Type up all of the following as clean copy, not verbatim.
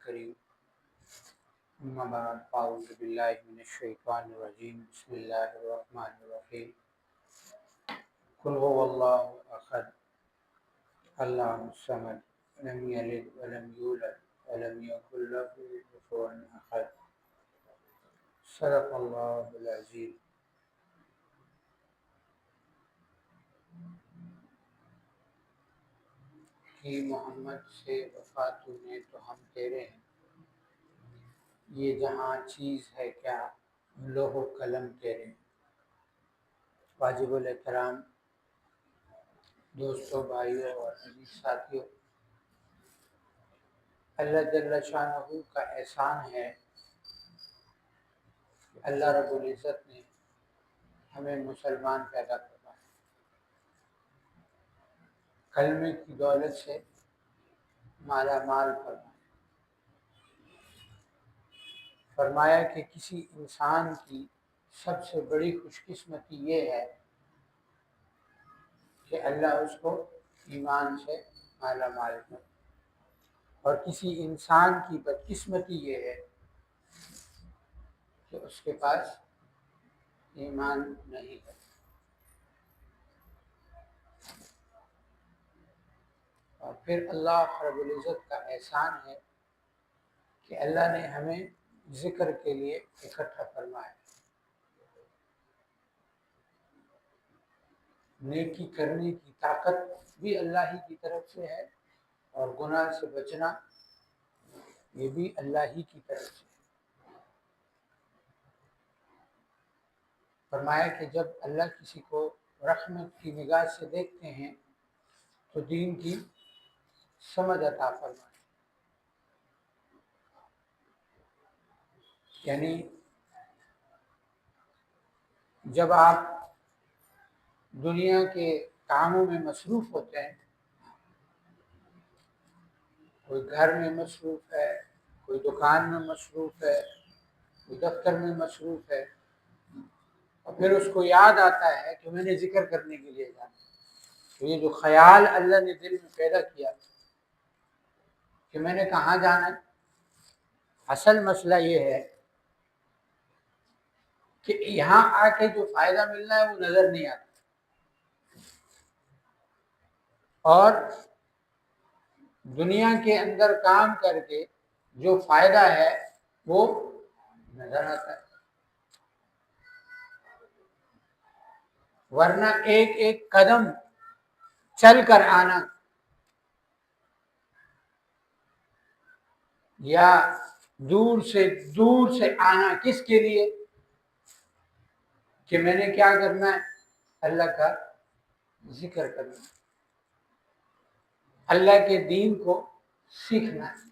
الكريم أما بعد أعوذ بالله من الشيطان الرجيم بسم الله الرحمن الرحيم قل هو الله أحد الله الصمد لم يلد ولم يولد ولم يكن له كفوا أحد صدق الله العظيم۔ کہ محمد سے وفات ہونے تو ہم تیرے ہیں، یہ جہاں چیز ہے کیا لوح و قلم تیرے ہیں۔ واجب الاحترام دوستوں، بھائیوں اور عزیز ساتھیوں، اللہ جل شانہ کا احسان ہے کہ اللہ رب العزت نے ہمیں مسلمان پیدا کروایا، کلمے کی دولت سے مالا مال فرمایا کہ کسی انسان کی سب سے بڑی خوش قسمتی یہ ہے کہ اللہ اس کو ایمان سے مالا مال کرے، اور کسی انسان کی بدقسمتی یہ ہے کہ اس کے پاس ایمان نہیں ہے۔ اور پھر اللہ رب العزت کا احسان ہے کہ اللہ نے ہمیں ذکر کے لیے اکٹھا فرمایا۔ نیکی کرنے کی طاقت بھی اللہ ہی کی طرف سے ہے، اور گناہ سے بچنا یہ بھی اللہ ہی کی طرف سے ہے۔ فرمایا کہ جب اللہ کسی کو رحمت کی نگاہ سے دیکھتے ہیں تو دین کی سمجھ عطا فرمائے، یعنی جب آپ دنیا کے کاموں میں مصروف ہوتے ہیں، کوئی گھر میں مصروف ہے، کوئی دکان میں مصروف ہے، کوئی دفتر میں مصروف ہے، اور پھر اس کو یاد آتا ہے کہ میں نے ذکر کرنے کے لیے جانا، تو یہ جو خیال اللہ نے دل میں پیدا کیا کہ میں نے کہاں جانا ہے، اصل مسئلہ یہ ہے کہ یہاں آ کے جو فائدہ ملنا ہے وہ نظر نہیں آتا، اور دنیا کے اندر کام کر کے جو فائدہ ہے وہ نظر آتا ہے، ورنہ ایک ایک قدم چل کر آنا یا دور سے آنا کس کے لیے کہ میں نے کیا کرنا ہے، اللہ کا ذکر کرنا ہے، اللہ کے دین کو سیکھنا ہے،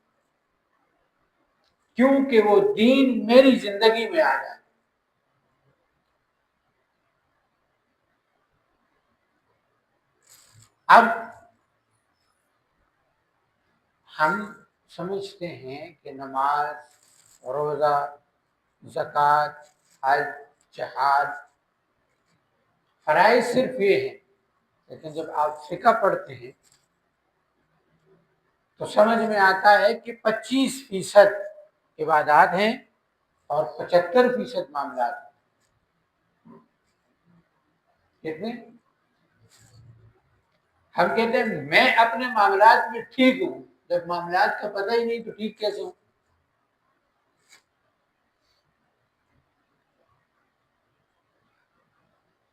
کیونکہ وہ دین میری زندگی میں آ جائے۔ اب ہم سمجھتے ہیں کہ نماز، روزہ، زکوٰۃ، حج، جہاد فرائض صرف یہ ہیں، لیکن جب آپ فقہ پڑھتے ہیں تو سمجھ میں آتا ہے کہ 25% عبادات ہیں اور 75% معاملات ہیں۔ کتنے؟ ہم کہتے ہیں میں اپنے معاملات میں ٹھیک ہوں، جب معاملات کا پتہ ہی نہیں تو ٹھیک کیسے ہوں؟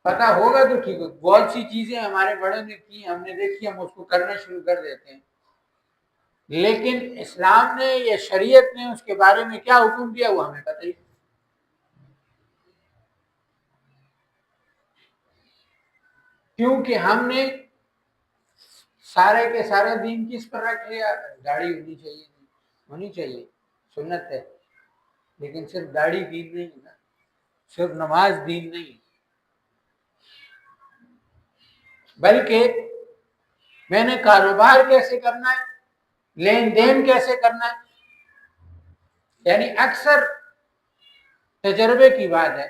پتہ ہوگا تو ٹھیک ہو۔ بہت سی چیزیں ہمارے بڑے نے کی، ہم نے دیکھی، ہم اس کو کرنا شروع کر دیتے ہیں، لیکن اسلام نے یا شریعت نے اس کے بارے میں کیا حکم دیا وہ ہمیں پتہ ہی نہیں۔ کیونکہ ہم نے سارے کے سارا دین کس پر رکھ لیا، داڑھی ہونی چاہیے سنت ہے، لیکن صرف داڑھی دین نہیں ہے نا، صرف نماز دین نہیں، بلکہ میں نے کاروبار کیسے کرنا ہے، لین دین کیسے کرنا ہے۔ یعنی اکثر تجربے کی بات ہے،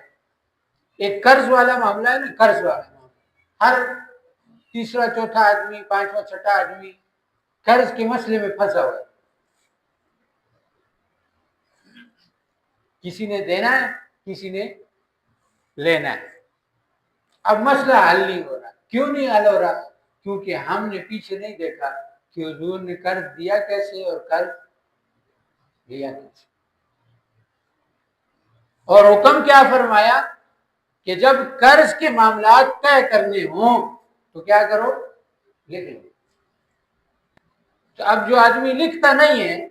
ایک قرض والا معاملہ ہے نا، قرض والا معاملہ، ہر تیسرا چوتھا آدمی، پانچواں چھٹا آدمی قرض کے مسئلے میں پھنسا ہوا ہے۔ کسی نے دینا ہے کسی نے لینا ہے. اب مسئلہ حل نہیں ہو رہا. کیوں نہیں حل ہو رہا؟ کیونکہ ہم نے پیچھے نہیں دیکھا کہ حضور نے قرض دیا کیسے اور قرض لیا کیسے. اور حکم کیا فرمایا کہ جب قرض کے معاملات طے کرنے ہوں تو کیا کرو؟ لکھ لو. تو اب جو آدمی لکھتا نہیں ہے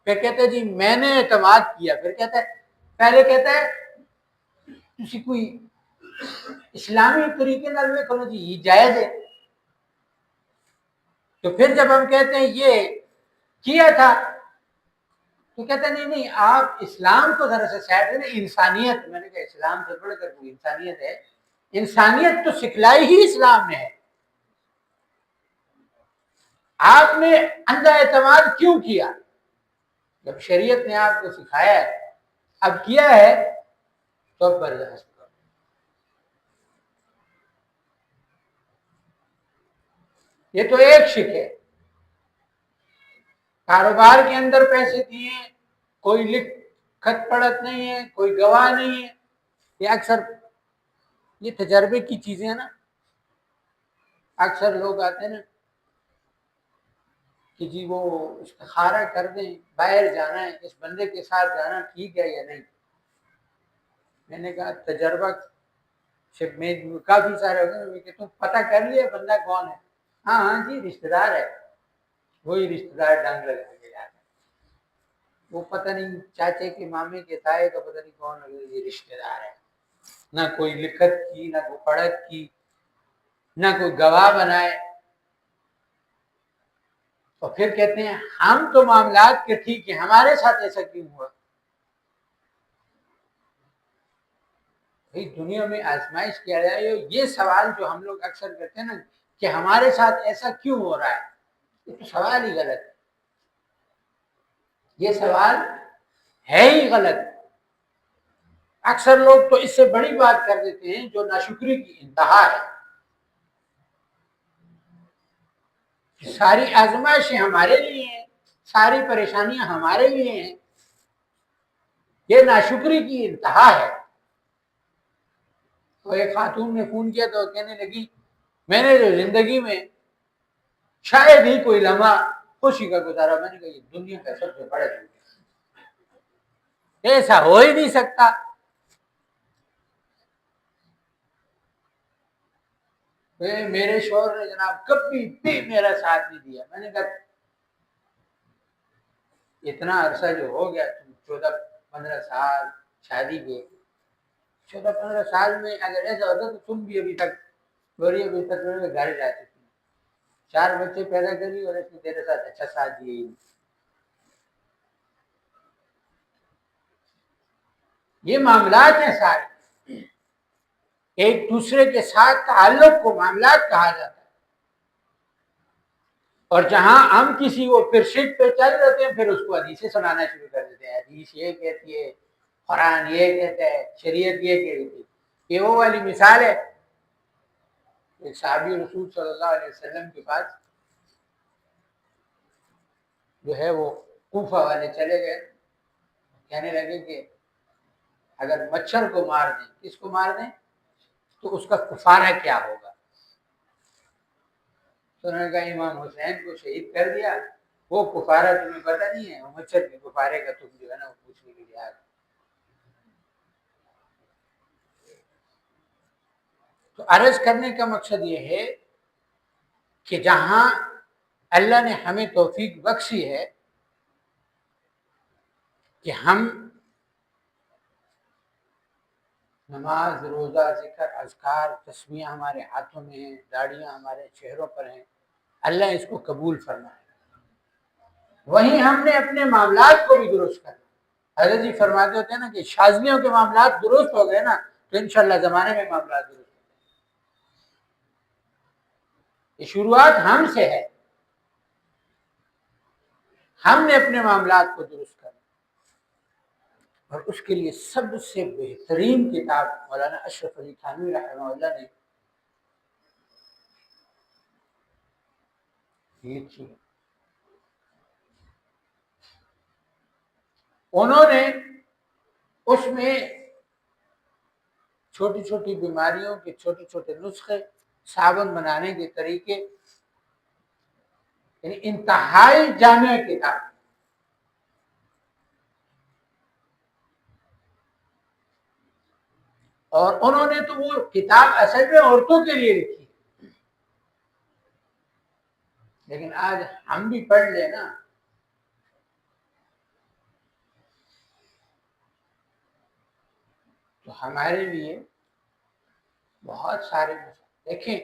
پھر کہتا ہے جی میں نے اعتماد کیا، پھر کہتا ہے پہلے کہتا ہے تسی کوئی اسلامی طریقے نال ویکھو نا جی یہ جائز ہے. تو پھر جب ہم کہتے ہیں یہ کیا تھا تو کہتے ہیں نہیں آپ اسلام کو ذرا سے سائڈ کریں. انسانیت، میں نے کہا اسلام سے بڑھ کر کوئی انسانیت ہے؟ انسانیت تو سکھلائی ہی اسلام نے ہے. آپ نے اندھا اعتماد کیوں کیا؟ جب شریعت نے آپ کو سکھایا ہے، اب کیا ہے تو اب برداشت کرو. یہ تو ایک شک ہے. کاروبار کے اندر پیسے دیے، کوئی لکھت پڑھت نہیں ہے، کوئی گواہ نہیں ہے. یہ اکثر یہ تجربے کی چیزیں ہیں نا. اکثر لوگ آتے ہیں نا کہ جی وہ استخارہ کر دیں، باہر جانا ہے، اس بندے کے ساتھ جانا ٹھیک ہے یا نہیں. میں نے کہا تجربہ میں کافی سارے ہوگئے کہ تم پتہ کر لیا بندہ کون ہے؟ ہاں ہاں جی رشتہ دار ہے. وہی رشتہ دار ڈنگ لگا کے جاتا ہے. وہ پتہ نہیں چاچے کے مامے کے تائے کا پتہ نہیں کون لگے، یہ رشتہ دار ہے. نہ کوئی لکھت کی، نہ کوئی پڑھت کی، نہ کوئی گواہ بنائے. اور پھر کہتے ہیں ہم تو معاملات کے ٹھیک ہے، ہمارے ساتھ ایسا کیوں ہوا؟ دنیا میں آزمائش کیا جائے. یہ سوال جو ہم لوگ اکثر کرتے ہیں نا کہ ہمارے ساتھ ایسا کیوں ہو رہا ہے، یہ تو سوال ہی غلط ہے. یہ سوال ہے ہی غلط. اکثر لوگ تو اس سے بڑی بات کر دیتے ہیں جو ناشکری کی انتہا ہے. ساری آزمائشیں ہمارے لیے ہیں، ساری پریشانیاں ہمارے لیے ہیں. یہ ناشکری کی انتہا ہے. تو ایک خاتون نے فون کیا تو کہنے لگی میں نے جو زندگی میں شاید ہی کوئی لمحہ خوشی کا گزارا. میں نے کہا یہ دنیا کا سب سے بڑا جھوٹ ہے، ایسا ہو ہی نہیں سکتا. میرے شوہر نے جناب کبھی بھی میرا ساتھ نہیں دیا. میں نے کہا اتنا عرصہ جو ہو گیا، 14-15 سال شادی کے، 14-15 سال میں اگر ایسا ہوتا تو تم بھی ابھی تک گوری ابھی تک گھر جا چکی. 4 بچے پیدا کری اور اس نے تیرے ساتھ اچھا ساتھ دیے ہی. یہ معاملات ہیں سارے، ایک دوسرے کے ساتھ تعلق کو معاملات کہا جاتا ہے. اور جہاں ہم کسی کو پھر شرک پہ چل رہتے ہیں پھر اس کو حدیثیں سنانا شروع کر دیتے ہیں. حدیث یہ کہتی ہے، قرآن یہ کہتا ہے، شریعت یہ کہتی ہے. یہ وہ والی مثال ہے. ایک صحابی رسول صلی اللہ علیہ وسلم کے پاس جو ہے وہ کوفہ والے چلے گئے، کہنے لگے کہ اگر مچھر کو مار دیں، کس کو مار دیں تو اس کا کفارہ کیا ہوگا؟ تو انہوں نے کہا امام حسین کو شہید کر دیا، وہ کفارہ تمہیں پتہ نہیں ہے، وہ مچھر کے کفارے کا تم جو ہے نا وہ پوچھنے کے لیے آ گئے. تو عرض کرنے کا مقصد یہ ہے کہ جہاں اللہ نے ہمیں توفیق بخشی ہے کہ ہم نماز، روزہ، ذکر، اذکار، تسبیح ہمارے ہاتھوں میں ہیں، داڑیاں ہمارے چہروں پر ہیں، اللہ اس کو قبول فرمائے. وہیں ہم نے اپنے معاملات کو بھی درست کرنا. حضرت جی فرماتے ہوتے ہیں نا کہ شاذلیوں کے معاملات درست ہو گئے نا تو انشاءاللہ زمانے میں معاملات درست ہو گئے. یہ شروعات ہم سے ہے، ہم نے اپنے معاملات کو درست کرنا. اور اس کے لیے سب سے بہترین کتاب مولانا اشرف علی تھانوی رحمہ اللہ نے یہ تھی. انہوں نے اس میں چھوٹی چھوٹی بیماریوں کے چھوٹے چھوٹے نسخے، صابن بنانے کے طریقے، یعنی انتہائی جامع کتاب. اور انہوں نے تو وہ کتاب اصل میں عورتوں کے لیے لکھی، لیکن آج ہم بھی پڑھ لیں نا تو ہمارے لیے بہت سارے دیکھیں.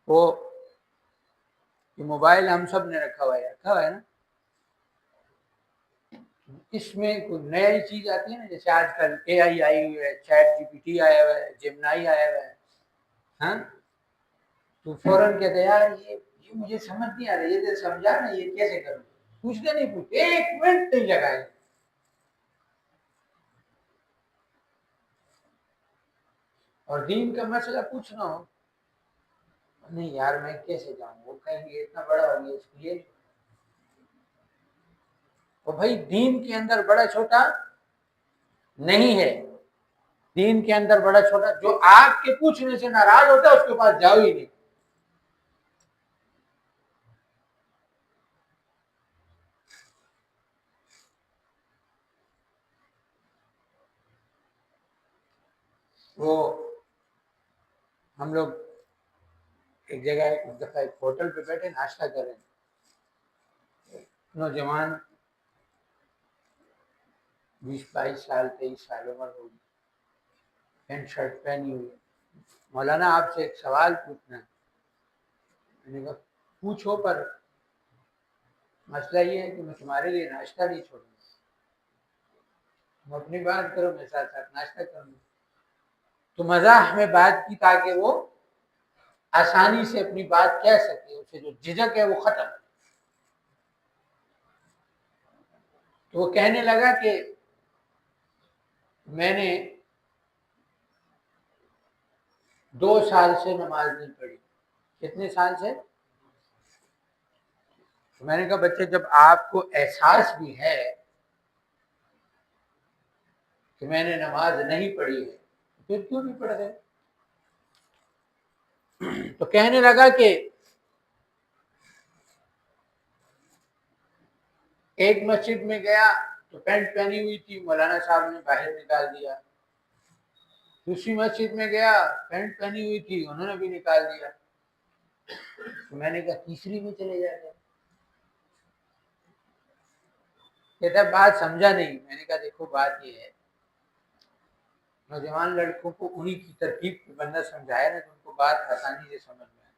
وہ یہ موبائل ہم سب نے رکھا ہوا ہے نا، اس میں کوئی نئی چیز آتی ہے نا، جیسے آج کل اے آئی آئی ہوئی ہے، چیٹ جی پی ٹی آیا ہوا ہے، جیمنائی آیا ہوا ہے، ہاں تو فوراً کہتے ہیں یار یہ مجھے سمجھ نہیں آ رہا، یہ سمجھا نا یہ کیسے کروں، پوچھتے نہیں، پوچھتے 1 منٹ نہیں لگائے. اور دین کا مسئلہ پوچھنا ہو، نہیں یار میں کیسے جاؤں، وہ کہیں گے اتنا بڑا ہو گیا اس لیے. تو بھائی دین کے اندر بڑا چھوٹا نہیں ہے، دین کے اندر بڑا چھوٹا، جو آپ کے پوچھنے سے ناراض ہوتا ہے اس کے پاس جاؤ ہی نہیں. وہ ہم لوگ ایک جگہ ایک دفعہ ایک ہوٹل پہ بیٹھے ناشتہ کریں، نوجوان 20 22 سال 23 سال عمر ہوگی، پینٹ شرٹ پہنی ہوئی. مولانا آپ سے ایک سوال پوچھنا ہے. میں نے کہا پوچھو، پر مسئلہ یہ ہے کہ میں تمہارے لیے ناشتہ نہیں چھوڑوں گا، تم اپنی بات کرو، میں ساتھ ساتھ ناشتہ کروں گا. تو مزاح میں بات کی تاکہ وہ آسانی سے اپنی بات کہہ سکے، اسے جو جھجک ہے وہ ختم. تو وہ کہنے لگا کہ میں نے 2 سال سے نماز نہیں پڑھی. کتنے سال سے؟ تو میں نے کہا بچے جب آپ کو احساس بھی ہے کہ میں نے نماز نہیں پڑھی ہے پھر کیوں نہیں پڑھ رہے؟ تو کہنے لگا کہ ایک مسجد میں گیا تو پینٹ پہنی ہوئی تھی، مولانا صاحب نے باہر نکال دیا. دوسری مسجد میں گیا پینٹ پہنی ہوئی تھی، انہوں نے بھی نکال دیا. تو میں نے کہا تیسری میں چلے جاتے. کہتا بات سمجھا نہیں. میں نے کہا دیکھو بات یہ ہے، نوجوان لڑکوں کو انہی کی ترکیب پہ بندہ سمجھایا نا تو ان کو بات آسانی سے سمجھ میں آئے.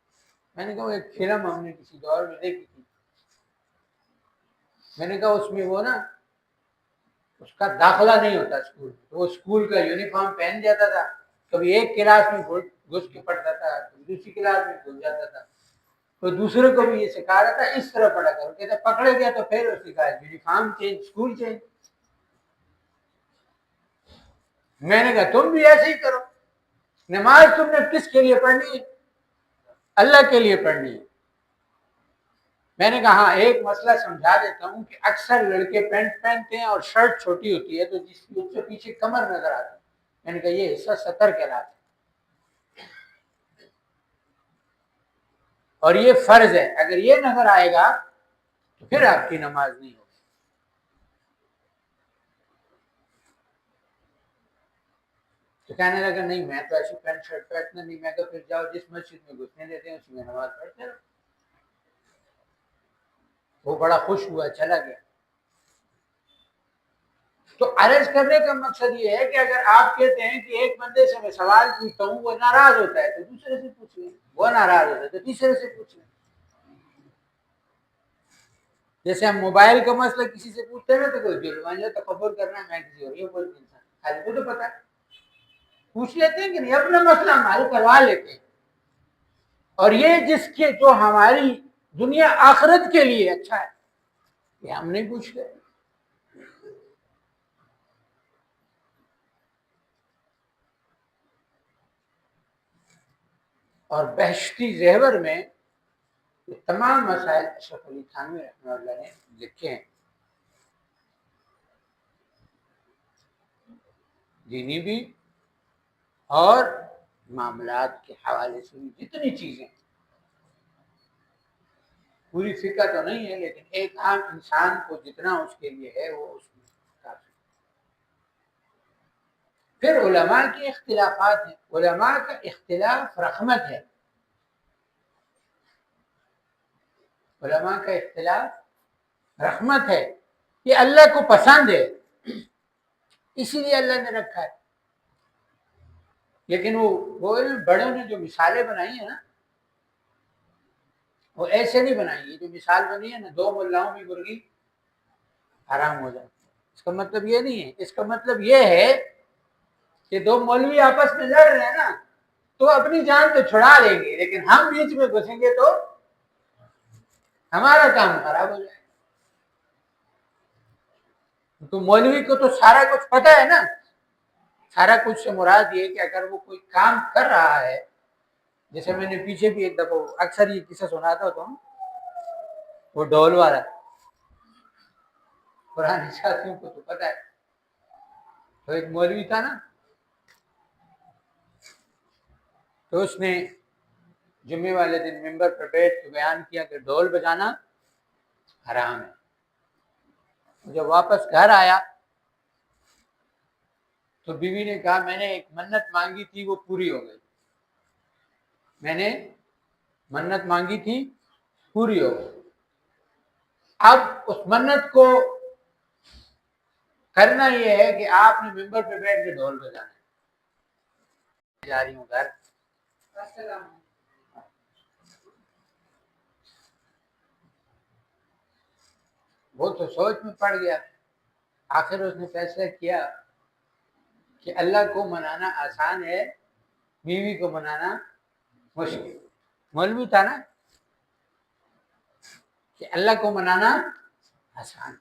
میں نے کہا وہ ایک فلم ہم نے کسی دور میں دیکھی تھی، میں نے کہا اس میں وہ نا اس کا داخلہ نہیں ہوتا اسکول میں، تو وہ اسکول کا یونیفارم پہن جاتا تھا، کبھی ایک کلاس میں گھس کے پڑھتا تھا، کبھی دوسری کلاس میں گھس جاتا تھا. تو دوسرے کو بھی یہ سکھا رہا تھا اس طرح پڑھا کرو. کہتا پکڑے گیا تو پھر سکھا یونیفارم چینج، اسکول چینج. میں نے کہا تم بھی ایسے ہی کرو، نماز تم نے کس کے لیے پڑھنی ہے؟ اللہ کے لیے پڑھنی ہے. میں نے کہا ہاں ایک مسئلہ سمجھا دیتا ہوں کہ اکثر لڑکے پینٹ پہنتے ہیں اور شرٹ چھوٹی ہوتی ہے تو جس سے پیچھے کمر نظر آتی ہے. میں نے کہا یہ حصہ سطر کہلاتا ہے اور یہ فرض ہے، اگر یہ نظر آئے گا تو پھر آپ کی نماز نہیں ہوگی. تو کہنے لگا نہیں میں تو ایسی پینٹ شرٹ پہننا نہیں. میں کہا پھر جاؤ جس مسجد میں گھسنے دیتے ہیں اسی میں نماز پڑھتے رہو. وہ بڑا خوش ہوا چلا گیا. تو عرض کرنے کا مقصد یہ ہے کہ اگر آپ کہتے ہیں کہ ایک بندے سے میں سوال پوچھتا ہوں وہ ناراض ہوتا ہے تو دوسرے سے پوچھ لیں، وہ ناراض ہوتا ہے تو تیسرے سے پوچھ لیں. جیسے ہم موبائل کا مسئلہ کسی سے پوچھتے ہیں نا تو کوئی جرمانہ تکبر کرنا میں کسی اور یہ کوئی انسان خالی کو تو پتا ہے پوچھ لیتے ہیں کہ نہیں اپنا مسئلہ ہم حل کروا لیتے ہیں. اور یہ جس کے جو ہماری دنیا آخرت کے لیے اچھا ہے یہ ہم نہیں پوچھتے. اور بہشتی زیور میں یہ تمام مسائل اشرف علی تھانوی رحمہ اللہ نے لکھے ہیں. دینی بھی اور معاملات کے حوالے سے بھی جتنی چیزیں، پوری فقہ تو نہیں ہے لیکن ایک عام انسان کو جتنا اس کے لیے ہے وہ اس میں کافی۔ پھر علماء کے اختلافات ہیں، علماء کا اختلاف رحمت ہے، علماء کا اختلاف رحمت ہے، یہ اللہ کو پسند ہے، اسی لیے اللہ نے رکھا ہے۔ لیکن وہ بڑوں نے جو مثالیں بنائی ہیں نا، وہ ایسے نہیں بنائی، یہ جو مثال بنی ہے نا، 2 ملاؤں میں مرغی حرام ہو جاتی ہے، اس کا مطلب یہ نہیں ہے، اس کا مطلب یہ ہے کہ 2 مولوی آپس میں لڑ رہے ہیں نا، تو اپنی جان تو چھڑا لیں گے لیکن ہم بیچ میں گھسیں گے تو ہمارا کام خراب ہو جائے گا۔ تو مولوی کو تو سارا کچھ پتہ ہے نا، سارا کچھ سے مراد یہ کہ اگر وہ کوئی کام کر رہا ہے، جیسے میں نے پیچھے بھی ایک دفعہ اکثر یہ قصہ سناتا ہوتا ہوں، وہ ڈھول والا، پرانے ساتھیوں کو تو پتہ ہے، تو ایک مولوی تھا نا، تو اس نے جمعے والے دن ممبر پر بیٹھ کے بیان کیا کہ ڈھول بجانا حرام ہے۔ جب واپس گھر آیا تو بیوی نے کہا میں نے ایک منت مانگی تھی وہ پوری ہو گئی، میں نے منت مانگی تھی پوری ہو گئی، اب اس منت کو کرنا یہ ہے کہ آپ نے ممبر پہ بیٹھ کے ڈھول بجانا ہے۔ جا رہی ہوں گھر، وہ تو سوچ میں پڑ گیا، آخر اس نے فیصلہ کیا کہ اللہ کو منانا آسان ہے، بیوی کو منانا مشکل۔ مولوی تھا نا کہ اللہ کو منانا آسان،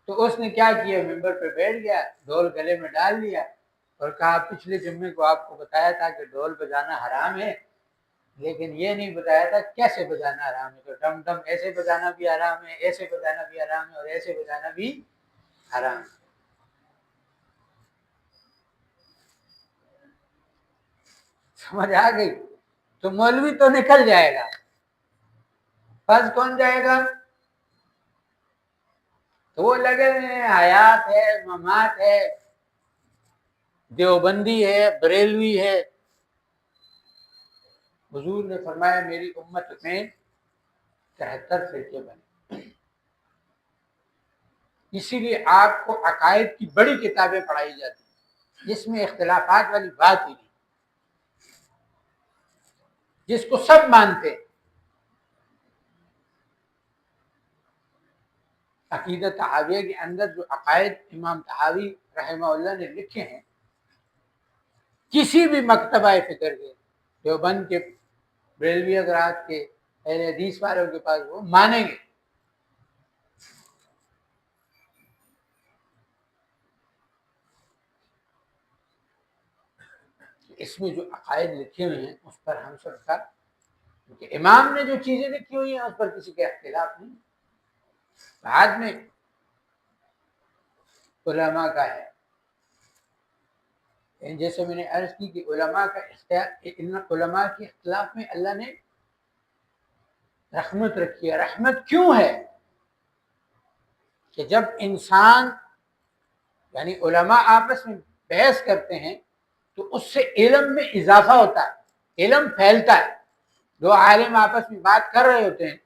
تو اس نے کیا کیا، ممبر پہ بیٹھ گیا، ڈھول گلے میں ڈال لیا اور کہا پچھلے جمعے کو آپ کو بتایا تھا کہ ڈھول بجانا حرام ہے، لیکن یہ نہیں بتایا تھا کیسے بجانا حرام ہے، تو ڈم ڈم ایسے بجانا بھی حرام ہے، ایسے بجانا بھی حرام ہے اور ایسے بجانا بھی حرام ہے۔ سمجھ آ گئی؟ تو مولوی تو نکل جائے گا، پھنس کون جائے گا؟ تو وہ لگے ہوئے ہیں حیات ہے، ممات ہے، دیوبندی ہے، بریلوی ہے۔ حضور نے فرمایا میری امت میں 73 فرقے بنے، اسی لیے آپ کو عقائد کی بڑی کتابیں پڑھائی جاتی ہیں جس میں اختلافات والی بات ہی نہیں، جس کو سب مانتے ہیں۔ عقیدہ طحاویہ کے اندر جو عقائد امام طحاوی رحمہ اللہ نے لکھے ہیں، کسی بھی مکتبہ فکر کے، دیوبند کے، بریلوی حضرات کے، اہل حدیث والوں کے پاس وہ مانیں گے۔ اس میں جو عقائد لکھے ہوئے ہیں اس پر ہم سب کا، کیونکہ امام نے جو چیزیں لکھی ہوئی ہیں اس پر کسی کا اختلاف نہیں، بعد میں علماء کا ہے۔ جیسے میں نے عرض کی کہ علماء کا اختلاف، علماء کے اختلاف میں اللہ نے رحمت رکھی ہے۔ رحمت کیوں ہے کہ جب انسان یعنی علماء آپس میں بحث کرتے ہیں تو اس سے علم میں اضافہ ہوتا ہے، علم پھیلتا ہے۔ دو عالم آپس میں بات کر رہے ہوتے ہیں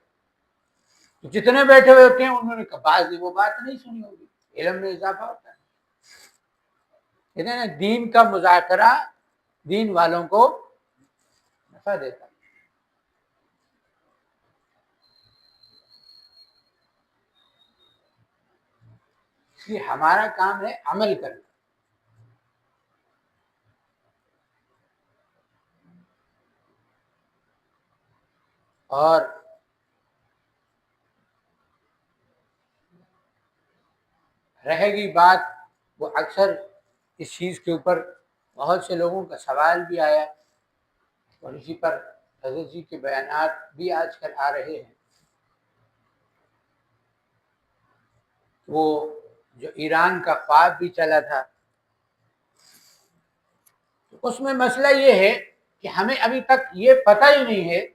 تو جتنے بیٹھے ہوئے ہوتے ہیں انہوں نے کہا بعض وہ بات نہیں سنی ہوگی، علم میں اضافہ ہوتا ہے۔ کہتے ہیں دین کا مذاکرہ دین والوں کو نفع دیتا ہے۔ اس لیے ہمارا کام ہے عمل کرنا، اور رہے گی بات، وہ اکثر اس چیز کے اوپر بہت سے لوگوں کا سوال بھی آیا اور اسی پر حضرت جی کے بیانات بھی آج کل آ رہے ہیں وہ جو ایران کا خواب بھی چلا تھا، اس میں مسئلہ یہ ہے کہ ہمیں ابھی تک یہ پتہ ہی نہیں ہے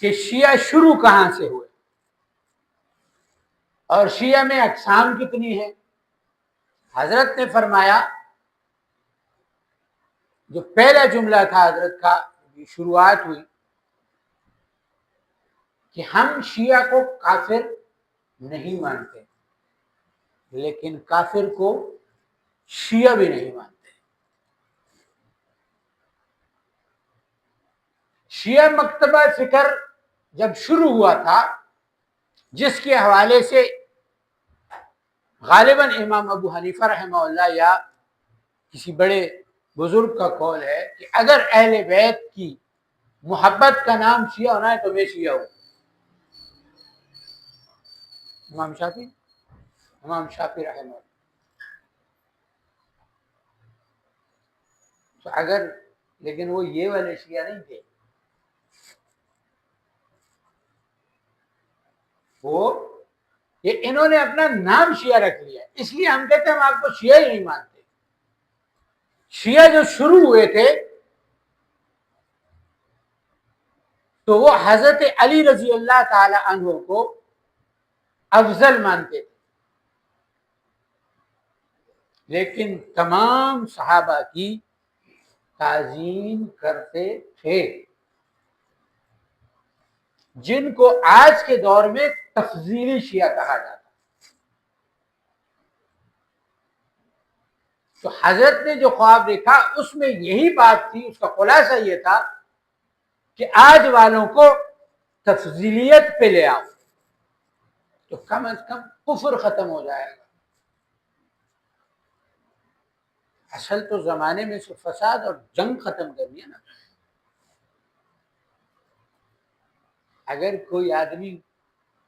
کہ شیعہ شروع کہاں سے ہوئے اور شیعہ میں اقسام کتنی ہے۔ حضرت نے فرمایا، جو پہلا جملہ تھا حضرت کا، شروعات ہوئی کہ ہم شیعہ کو کافر نہیں مانتے، لیکن کافر کو شیعہ بھی نہیں مانتے۔ شیعہ مکتبہ فکر جب شروع ہوا تھا، جس کے حوالے سے غالباً امام ابو حنیفہ رحمہ اللہ یا کسی بڑے بزرگ کا قول ہے کہ اگر اہل بیت کی محبت کا نام شیعہ ہونا ہے تو میں شیعہ ہوں۔ امام شافعی رحمہ اللہ۔ تو اگر لیکن وہ یہ والے شیعہ نہیں تھے، وہ یہ انہوں نے اپنا نام شیعہ رکھ لیا، اس لیے ہم کہتے ہیں ہم آپ کو شیعہ ہی نہیں مانتے۔ شیعہ جو شروع ہوئے تھے تو وہ حضرت علی رضی اللہ تعالی عنہ کو افضل مانتے تھے، لیکن تمام صحابہ کی تعظیم کرتے تھے، جن کو آج کے دور میں تفضیلی شیعہ کہا جاتا ہے۔ تو حضرت نے جو خواب دیکھا اس میں یہی بات تھی، اس کا خلاصہ یہ تھا کہ آج والوں کو تفضیلیت پہ لے آؤ تو کم از کم کفر ختم ہو جائے گا۔ اصل تو زمانے میں سے فساد اور جنگ ختم کرنی ہے نا۔ اگر کوئی آدمی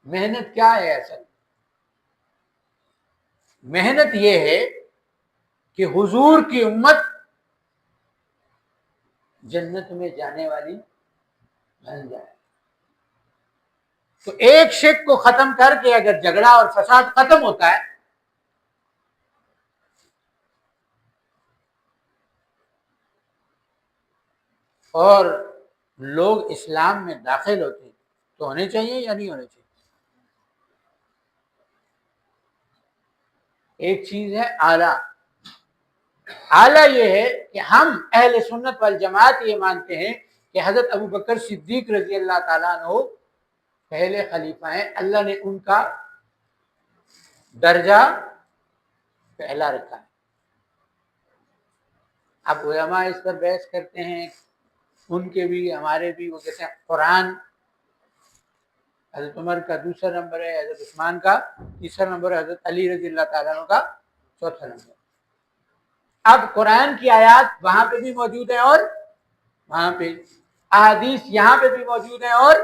محنت کیا ہے، اصل محنت یہ ہے کہ حضور کی امت جنت میں جانے والی بن جائے۔ تو ایک شرک کو ختم کر کے اگر جھگڑا اور فساد ختم ہوتا ہے اور لوگ اسلام میں داخل ہوتے ہیں تو ہونے چاہیے یا نہیں ہونے چاہیے؟ ایک چیز ہے اعلیٰ۔ اعلیٰ یہ ہے کہ ہم اہل سنت والجماعت یہ مانتے ہیں کہ حضرت ابو بکر صدیق رضی اللہ تعالیٰ عنہ پہلے خلیفہ ہیں، اللہ نے ان کا درجہ پہلا رکھا ہے۔ اب علماء اس پر بحث کرتے ہیں، ان کے بھی ہمارے بھی، وہ کہتے ہیں قرآن حضرت عمر کا دوسرا نمبر ہے، حضرت عثمان کا تیسرا نمبر ہے، حضرت علی رضی اللہ تعالیٰ عنہ کا چوتھا نمبر۔ اب قرآن کی آیات وہاں پہ بھی موجود ہیں اور وہاں پہ، احادیث یہاں پہ بھی موجود ہیں اور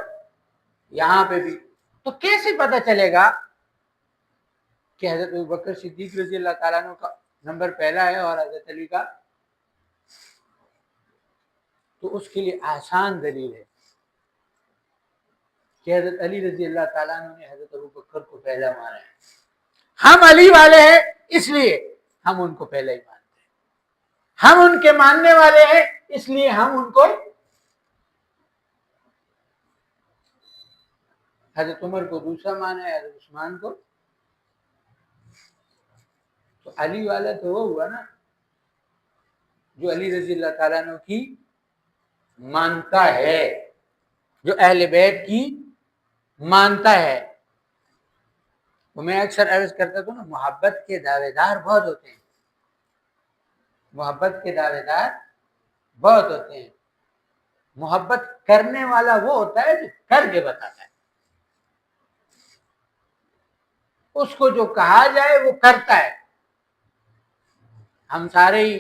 یہاں پہ بھی، تو کیسے پتہ چلے گا کہ حضرت ابوبکر صدیق رضی اللہ تعالیٰ عنہ کا نمبر پہلا ہے اور حضرت علی کا؟ تو اس کے لیے آسان دلیل ہے کہ حضرت علی رضی اللہ تعالیٰ عنہ نے حضرت ابوبکر کو پہلا مانا ہے۔ ہم علی والے ہیں اس لیے ہم ان کو پہلا ہی مانتے ہیں، ہم ان کے ماننے والے ہیں اس لیے ہم ان کو، حضرت عمر کو دوسرا مانا ہے، حضرت عثمان کو، تو علی والا تو وہ ہوا نا جو علی رضی اللہ تعالیٰ عنہ کی مانتا ہے، جو اہل بیت کی مانتا ہے۔ وہ میں اکثر عرض کرتا تھا نا، محبت کے دعوے دار بہت ہوتے ہیں، محبت کے دعوے دار بہت ہوتے ہیں، محبت کرنے والا وہ ہوتا ہے جو کر کے بتاتا ہے، اس کو جو کہا جائے وہ کرتا ہے۔ ہم سارے ہی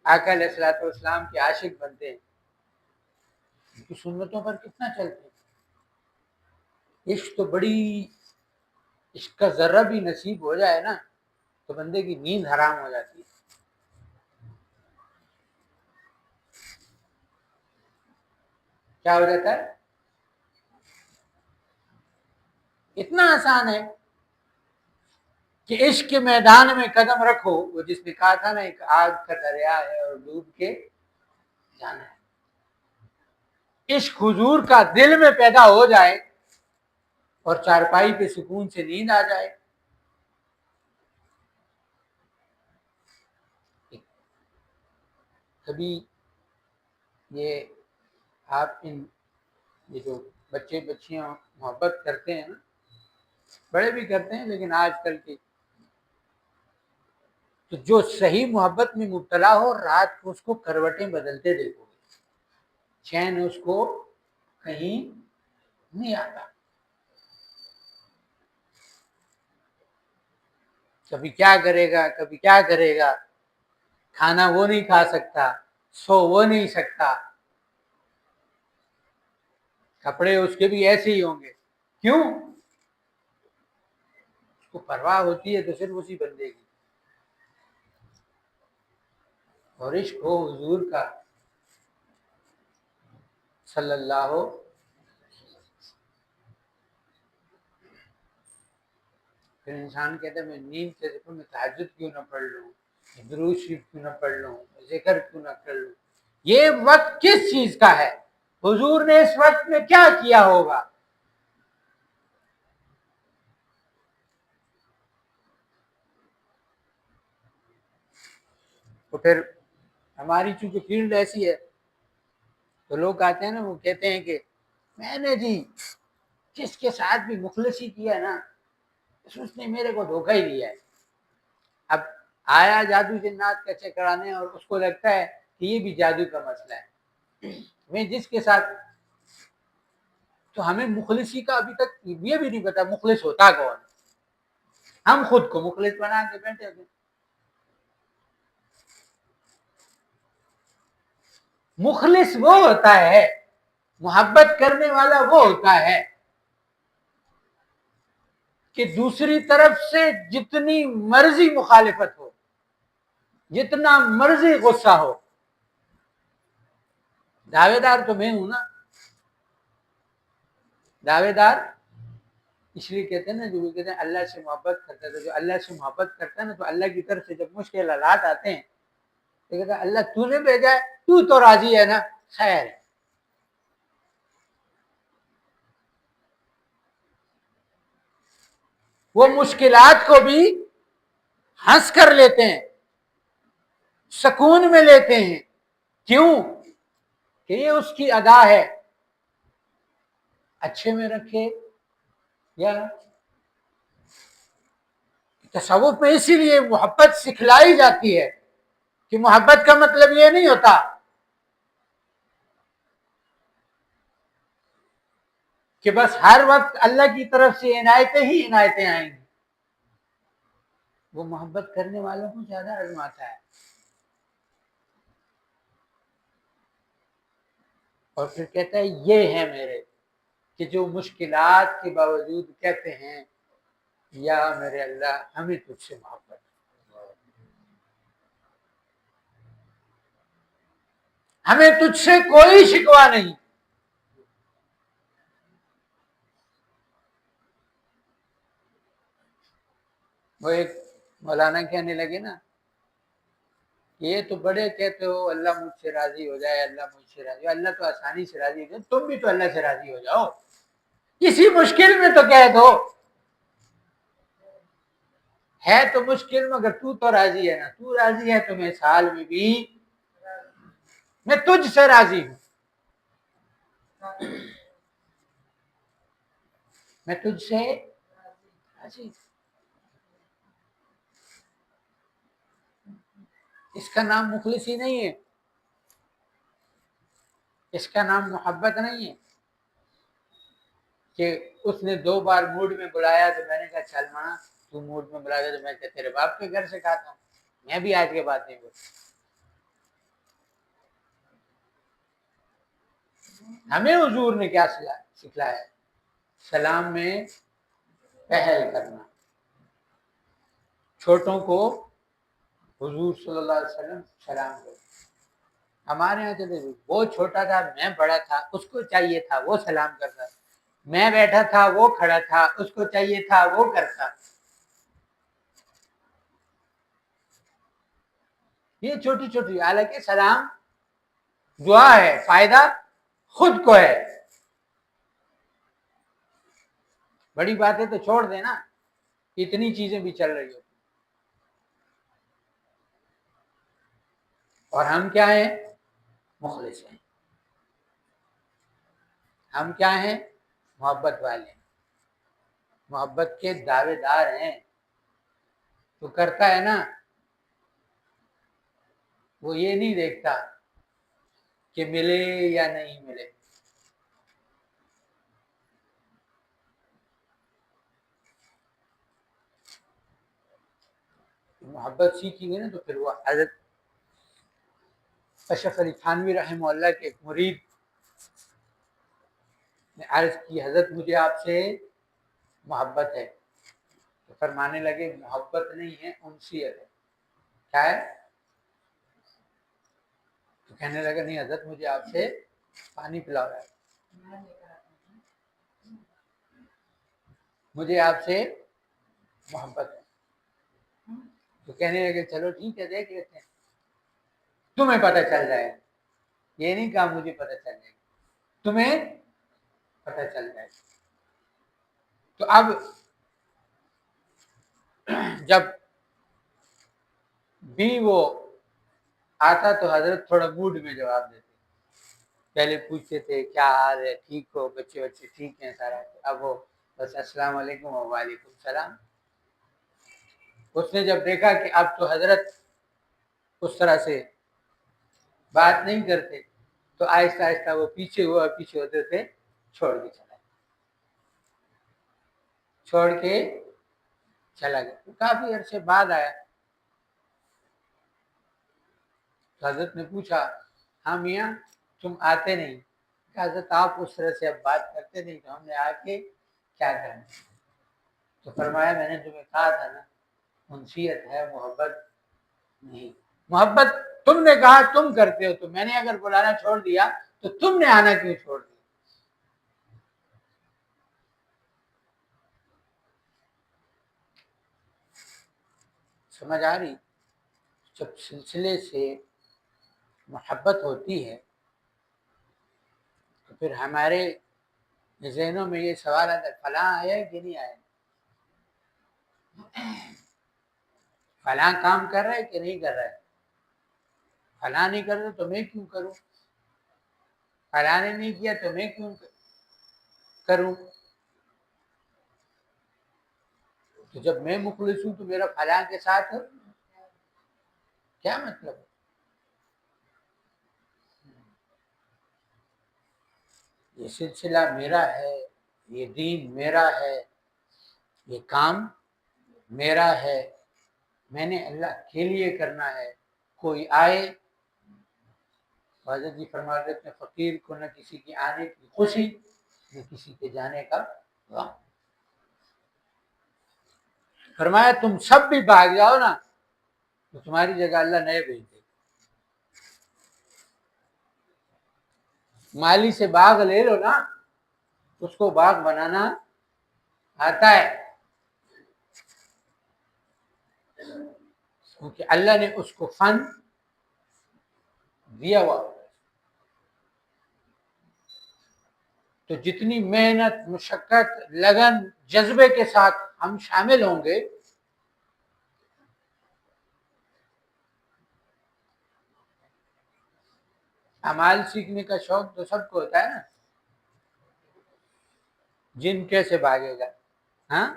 آقا علیہ الصلوۃ والسلام کے عاشق بنتے ہیں، ان کی سنتوں پر کتنا چلتے ہیں۔ عشق تو بڑی، عشق کا ذرہ بھی نصیب ہو جائے نا تو بندے کی نیند حرام ہو جاتی ہے۔ کیا ہو جاتا ہے؟ اتنا آسان ہے کہ عشق کے میدان میں قدم رکھو، وہ جس نے کہا تھا نا ایک آگ کا دریا ہے اور ڈوب کے جانا ہے، عشق حضور کا دل میں پیدا ہو جائے اور چارپائی پہ سکون سے نیند آ جائے۔ کبھی یہ آپ یہ جو بچے بچیاں محبت کرتے ہیں نا، بڑے بھی کرتے ہیں، لیکن آج کل کی تو جو صحیح محبت میں مبتلا ہو، رات کو اس کو کروٹیں بدلتے دیکھو گے، چین اس کو کہیں نہیں آتا۔ کبھی کیا کرے گا، کبھی کیا کرے گا، کھانا وہ نہیں کھا سکتا، سو وہ نہیں سکتا، کپڑے اس کے بھی ایسے ہی ہوں گے، کیوں؟ اس کو پرواہ ہوتی ہے تو صرف اسی بندے کی، اور عشق ہو حضور کا صلی اللہ ہو۔ پھر انسان کہتا ہے میں نیند سے دیکھوں، میں تہجد کیوں نہ پڑھ لوں، درود شریف کیوں نہ پڑھ لوں، ذکر کیوں نہ کر لوں۔ یہ وقت کس چیز کا ہے؟ حضور نے اس وقت میں کیا کیا ہوگا؟ تو پھر ہماری چونکہ فیلڈ ایسی ہے تو لوگ آتے ہیں نا، وہ کہتے ہیں کہ میں نے جی جس کے ساتھ بھی مخلصی کیا نا، اس نے میرے کو دھوکہ ہی دیا ہے۔ اب آیا جادو جنات کا چیک کرانے اور اس کو لگتا ہے کہ یہ بھی جادو کا مسئلہ ہے۔ میں جس کے ساتھ، تو ہمیں مخلصی کا ابھی تک یہ بھی نہیں پتا مخلص ہوتا کون، ہم خود کو مخلص بنا کے بیٹھے ہوتے۔ مخلص وہ ہوتا ہے، محبت کرنے والا وہ ہوتا ہے کہ دوسری طرف سے جتنی مرضی مخالفت ہو، جتنا مرضی غصہ ہو، دعوے دار تو میں ہوں نا، دعوے دار اس لیے کہتے ہیں نا، جو کہتے ہیں اللہ سے محبت کرتا ہے، تو جو اللہ سے محبت کرتا ہے نا، تو اللہ کی طرف سے جب مشکل حالات آتے ہیں تو کہتا ہے اللہ تو نے بھیجا ہے، تو راضی ہے نا، خیر ہے۔ وہ مشکلات کو بھی ہنس کر لیتے ہیں، سکون میں لیتے ہیں، کیوں کہ یہ اس کی ادا ہے، اچھے میں رکھے یا تصوف میں اسی لیے محبت سکھلائی جاتی ہے کہ محبت کا مطلب یہ نہیں ہوتا کہ بس ہر وقت اللہ کی طرف سے عنایتیں ہی عنایتیں آئیں گی، وہ محبت کرنے والوں کو زیادہ آزماتا ہے۔ اور پھر کہتا ہے یہ ہے میرے کہ جو مشکلات کے باوجود کہتے ہیں یا میرے اللہ ہمیں تجھ سے محبت، ہمیں تجھ سے کوئی شکوہ نہیں۔ وہ ایک مولانا کہنے لگے نا، یہ تو بڑے کہتے ہو اللہ مجھ سے راضی ہو جائے، اللہ مجھ سے راضی ہو، اللہ تو آسانی سے راضی ہو جائے، تم بھی تو اللہ سے راضی ہو جاؤ، کسی مشکل میں تو کہہ دو، ہے تو مشکل مگر تو راضی ہے نا، تو راضی ہے تو میں سال میں بھی میں تجھ سے راضی ہوں، میں تجھ سے راضی۔ اس کا نام مخلصی نہیں ہے، اس کا نام محبت نہیں ہے کہ اس نے 2 بار موڈ میں بلایا تو میں نے کہا چل ماں تو موڈ میں بلا دے، تو میں تیرے باپ کے گھر سے کھاتا ہوں، میں بھی آج کے بعد نہیں بولتا۔ ہمیں حضور نے کیا سکھلایا ہے؟ سلام میں پہل کرنا، چھوٹوں کو حضور صلی اللہ علیہ وسلم سلام کرنا۔ ہمارے یہاں چلے وہ چھوٹا تھا میں بڑا تھا، اس کو چاہیے تھا وہ سلام کرتا، میں بیٹھا تھا وہ کھڑا تھا، اس کو چاہیے تھا وہ کرتا۔ یہ چھوٹی چھوٹی، حالانکہ سلام دعا ہے، فائدہ خود کو ہے. بڑی باتیں تو چھوڑ دینا، اتنی چیزیں بھی چل رہی ہو. اور ہم کیا ہیں؟ مخلص ہیں. ہم کیا ہیں؟ محبت والے ہیں، محبت کے دعوے دار ہیں. تو کرتا ہے نا، وہ یہ نہیں دیکھتا کہ ملے یا نہیں ملے. محبت سیکھی گئی نا تو پھر وہ حضرت اشرف علی تھانوی رحمہ اللہ کے ایک مرید نے عرض کی، حضرت مجھے آپ سے محبت ہے. تو فرمانے لگے محبت نہیں ہے، انسیت ہے. کیا ہے؟ تو کہنے لگا نہیں حضرت مجھے آپ سے پانی پلا رہا ہے، مجھے آپ سے محبت ہے. تو کہنے لگے چلو ٹھیک ہے، دیکھ لیتے ہیں، تمہیں پتہ چل جائے گا. یہ نہیں کہا مجھے پتہ چل جائے گا، تمہیں پتہ چل جائے گا. تو اب جب بھی وہ آتا تو حضرت تھوڑا موڈ میں جواب دیتے. پہلے پوچھتے تھے کیا حال ہے، ٹھیک ہو، بچے بچے ٹھیک ہیں سارا. اب وہ بس السلام علیکم و وعلیکم السلام. اس نے جب دیکھا کہ اب تو حضرت اس طرح سے بات نہیں کرتے تو آہستہ آہستہ وہ پیچھے ہوتے تھے، چھوڑ کے چلا گیا. کافی عرصے بعد آیا تو حضرت نے پوچھا ہاں میاں تم آتے نہیں؟ حضرت آپ اس طرح سے اب بات کرتے نہیں تو ہم نے آ کے کیا کرنا. تو فرمایا میں نے تمہیں کہا تھا نا، انسیت ہے، محبت نہیں. محبت تم نے کہا تم کرتے ہو، تو میں نے اگر بلانا چھوڑ دیا تو تم نے آنا کیوں چھوڑ دیا؟ سمجھ آ رہی؟ جب سلسلے سے محبت ہوتی ہے تو پھر ہمارے ذہنوں میں یہ سوال آتا ہے فلاں آیا کہ نہیں آیا، فلاں کام کر رہا ہے کہ نہیں کر رہا ہے، فلاں نہیں کر رہا تو میں کیوں کروں، فلاں نے نہیں کیا تو میں کیوں کروں. تو جب میں مخلص ہوں تو میرا فلاں کے ساتھ کیا مطلب ہے؟ یہ سلسلہ میرا ہے، یہ دین میرا ہے، یہ کام میرا ہے، میں نے اللہ کے لیے کرنا ہے. کوئی آئے، حضرت جی فرماتے تھے فقیر کو نہ کسی کے آنے کی خوشی نہ کسی کے جانے کا غم. فرمایا تم سب بھی بھاگ جاؤ نا تو تمہاری جگہ اللہ نئے بھیج دے. مالی سے باغ لے لو نا، اس کو باغ بنانا آتا ہے، کیونکہ اللہ نے اس کو فن دیا ہوا. تو جتنی محنت، مشقت، لگن، جذبے کے ساتھ ہم شامل ہوں گے اعمال سیکھنے کا شوق تو سب کو ہوتا ہے نا. جن کیسے بھاگے گا؟ ہاں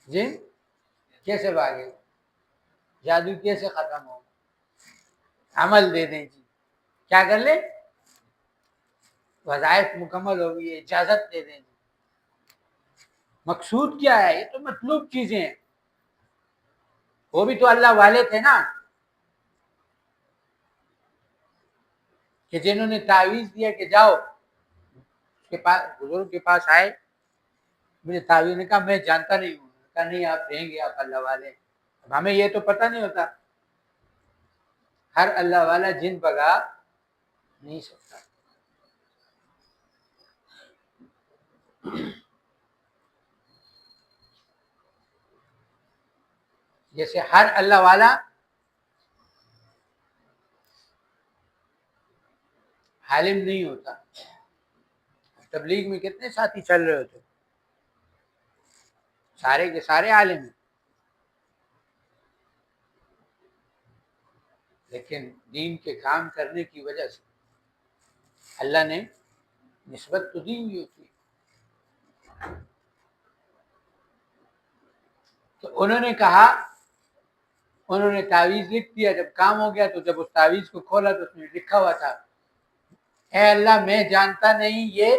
جن کیسے بھاگے گا؟ جادو کیسے ختم ہوگا؟ عمل دے دیں جی، کیا کر لیں؟ وظائف مکمل ہوگی، اجازت دے دیں جی. مقصود کیا ہے؟ یہ تو مطلوب چیزیں ہیں. وہ بھی تو اللہ والے تھے نا کہ جنہوں نے تعویذ دیا کہ جاؤ اس کے پاس، بزرگ کے پاس آئے، مجھے تعویذ نے کہا میں جانتا نہیں ہوں. کہا نہیں آپ دیں گے، آپ اللہ والے. اب ہمیں یہ تو پتہ نہیں ہوتا، ہر اللہ والا جن بگا نہیں سکتا. جیسے ہر اللہ والا عالم نہیں ہوتا. تبلیغ میں کتنے ساتھی چل رہے ہوتے، سارے کے سارے عالم ہیں، لیکن دین کے کام کرنے کی وجہ سے اللہ نے نسبت تو دی ہوئی ہوتی ہے. تو انہوں نے کہا، انہوں نے تعویذ لکھ دیا. جب کام ہو گیا تو جب اس تعویذ کو کھولا تو اس میں لکھا ہوا تھا، اے اللہ میں جانتا نہیں، یہ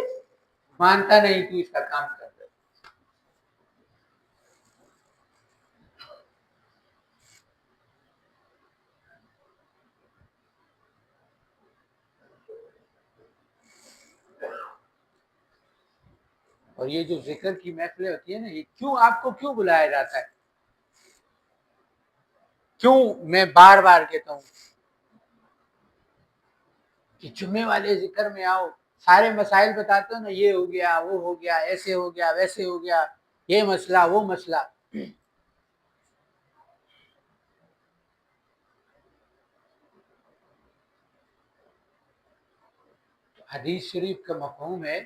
مانتا نہیں، تو اس کا کام کر دے. اور یہ جو ذکر کی محفلیں ہوتی ہیں نا، یہ کیوں آپ کو کیوں بلایا جاتا ہے؟ کیوں میں بار بار کہتا ہوں کہ جمعے والے ذکر میں آؤ، سارے مسائل بتاتے ہو نا، یہ ہو گیا، وہ ہو گیا، ایسے ہو گیا، ویسے ہو گیا، یہ مسئلہ، وہ مسئلہ. حدیث شریف کا مفہوم ہے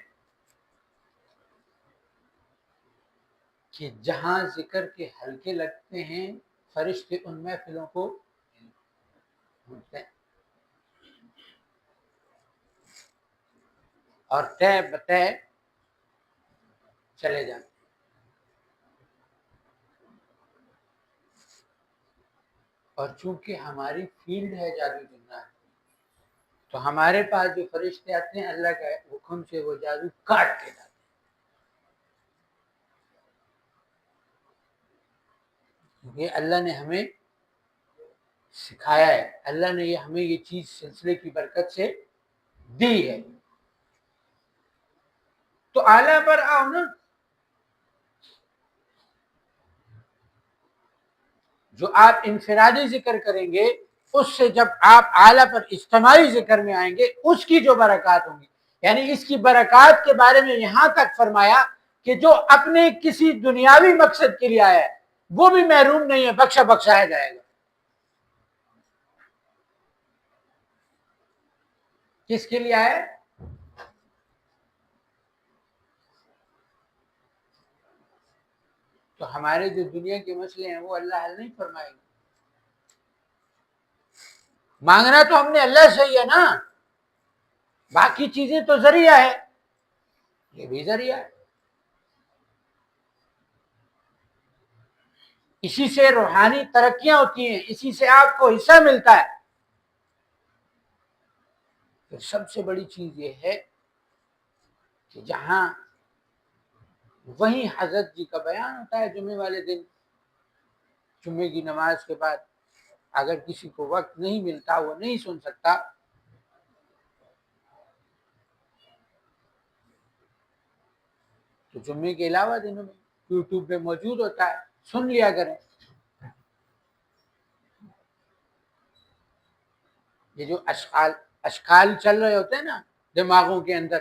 کہ جہاں ذکر کے حلقے لگتے ہیں فرشتے ان محفلوں کو ڈھونڈتے ہیں اور طے بطے چلے جاتے ہیں. اور چونکہ ہماری فیلڈ ہے جادو جنات، تو ہمارے پاس جو فرشتے آتے ہیں اللہ کے حکم سے وہ جادو کاٹ کے جاتے ہیں. یہ اللہ نے ہمیں سکھایا ہے، اللہ نے ہمیں یہ چیز سلسلے کی برکت سے دی ہے. تو اعلیٰ پر آؤ نا. جو آپ انفرادی ذکر کریں گے اس سے جب آپ اعلیٰ پر اجتماعی ذکر میں آئیں گے اس کی جو برکات ہوں گی، یعنی اس کی برکات کے بارے میں یہاں تک فرمایا کہ جو اپنے کسی دنیاوی مقصد کے لیے آیا ہے وہ بھی محروم نہیں ہے، بخشایا جائے گا. کس کے لیے آیا ہے؟ تو ہمارے جو دنیا کے مسئلے ہیں وہ اللہ حل نہیں فرمائے گا. مانگنا تو ہم نے اللہ سے ہی ہے نا، باقی چیزیں تو ذریعہ ہے، یہ بھی ذریعہ ہے. اسی سے روحانی ترقیاں ہوتی ہیں، اسی سے آپ کو حصہ ملتا ہے. پھر سب سے بڑی چیز یہ ہے کہ جہاں وہیں حضرت جی کا بیان ہوتا ہے جمعے والے دن، جمعے کی نماز کے بعد اگر کسی کو وقت نہیں ملتا، وہ نہیں سن سکتا، تو جمعے کے علاوہ دنوں میں یوٹیوب پہ موجود ہوتا ہے، سن لیا کریں. یہ جو اشکال چل رہے ہوتے ہیں نا دماغوں کے اندر،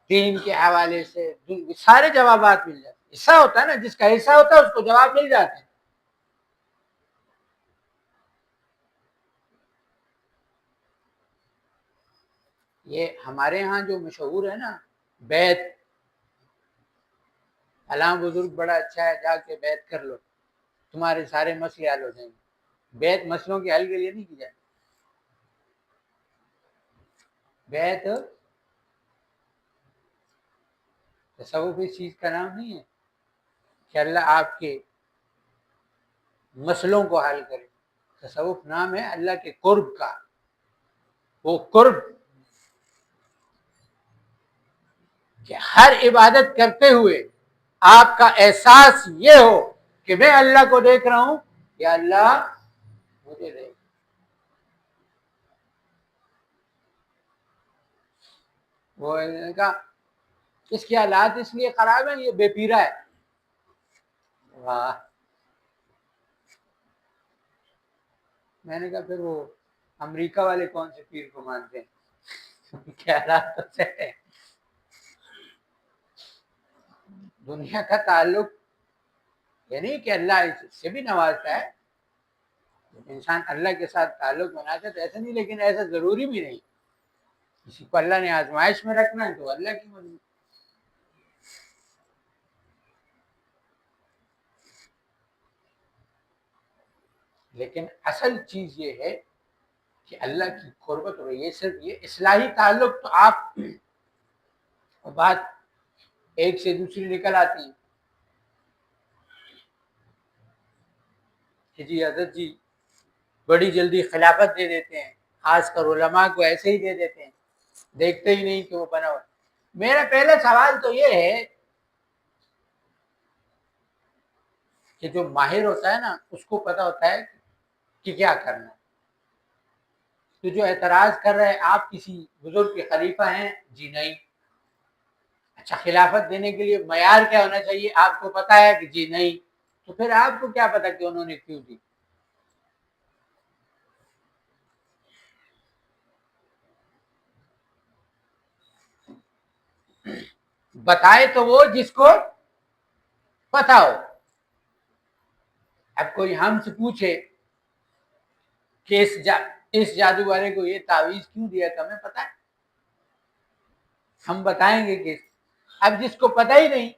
دین کے حوالے سے سارے جوابات مل جاتے ہیں. حصہ ہوتا ہے نا، جس کا حصہ ہوتا ہے اس کو جواب مل جاتے ہیں. یہ ہمارے ہاں جو مشہور ہے نا بیت، فلاں بزرگ بڑا اچھا ہے، جا کے بیت کر لو تمہارے سارے مسئلے حل ہو جائیں گے. بیت مسئلوں کے حل کے لیے نہیں کی جاتی. بیت تصوف اس چیز کا نام نہیں ہے کہ اللہ آپ کے مسئلوں کو حل کرے. تصوف نام ہے اللہ کے قرب کا. وہ قرب کہ ہر عبادت کرتے ہوئے آپ کا احساس یہ ہو کہ میں اللہ کو دیکھ رہا ہوں، یا اللہ مجھے دیکھ. وہ کہا اس کے حالات اس لیے خراب ہیں، یہ بے پیرا ہے. واہ. میں نے کہا پھر وہ امریکہ والے کون سے پیر کو مانتے ہیں؟ کیا حالات سے ہے. دنیا کا تعلق یعنی کہ اللہ اس سے بھی نوازتا ہے، انسان اللہ کے ساتھ تعلق بناتا ہے تو ایسا نہیں، لیکن ایسا ضروری بھی نہیں. کسی کو اللہ نے آزمائش میں رکھنا ہے تو اللہ کی مرضی. لیکن اصل چیز یہ ہے کہ اللہ کی قربت، اور یہ صرف یہ اصلاحی تعلق، تو آپ بات ایک سے دوسری نکل آتی ہے کہ جی حضرت جی بڑی جلدی خلافت دے دیتے ہیں، خاص کر علماء کو ایسے ہی دے دیتے ہیں، دیکھتے ہی نہیں کہ وہ بنا ہوا. میرا پہلا سوال تو یہ ہے کہ جو ماہر ہوتا ہے نا اس کو پتا ہوتا ہے کہ کیا کرنا ہے. تو جو اعتراض کر رہے ہیں آپ کسی بزرگ کے خلیفہ ہیں، جی نہیں. اچھا خلافت دینے کے لیے معیار کیا ہونا چاہیے آپ کو پتا ہے کہ جی نہیں. تو پھر آپ کو کیا پتا کہ انہوں نے کیوں دی. بتائے تو وہ جس کو پتا ہو. اب کوئی ہم سے پوچھے کہ اس جادو والے کو یہ تعویذ کیوں دیا تھا، ہمیں پتا ہے، ہم بتائیں گے کہ اب جس کو پتہ ہی نہیں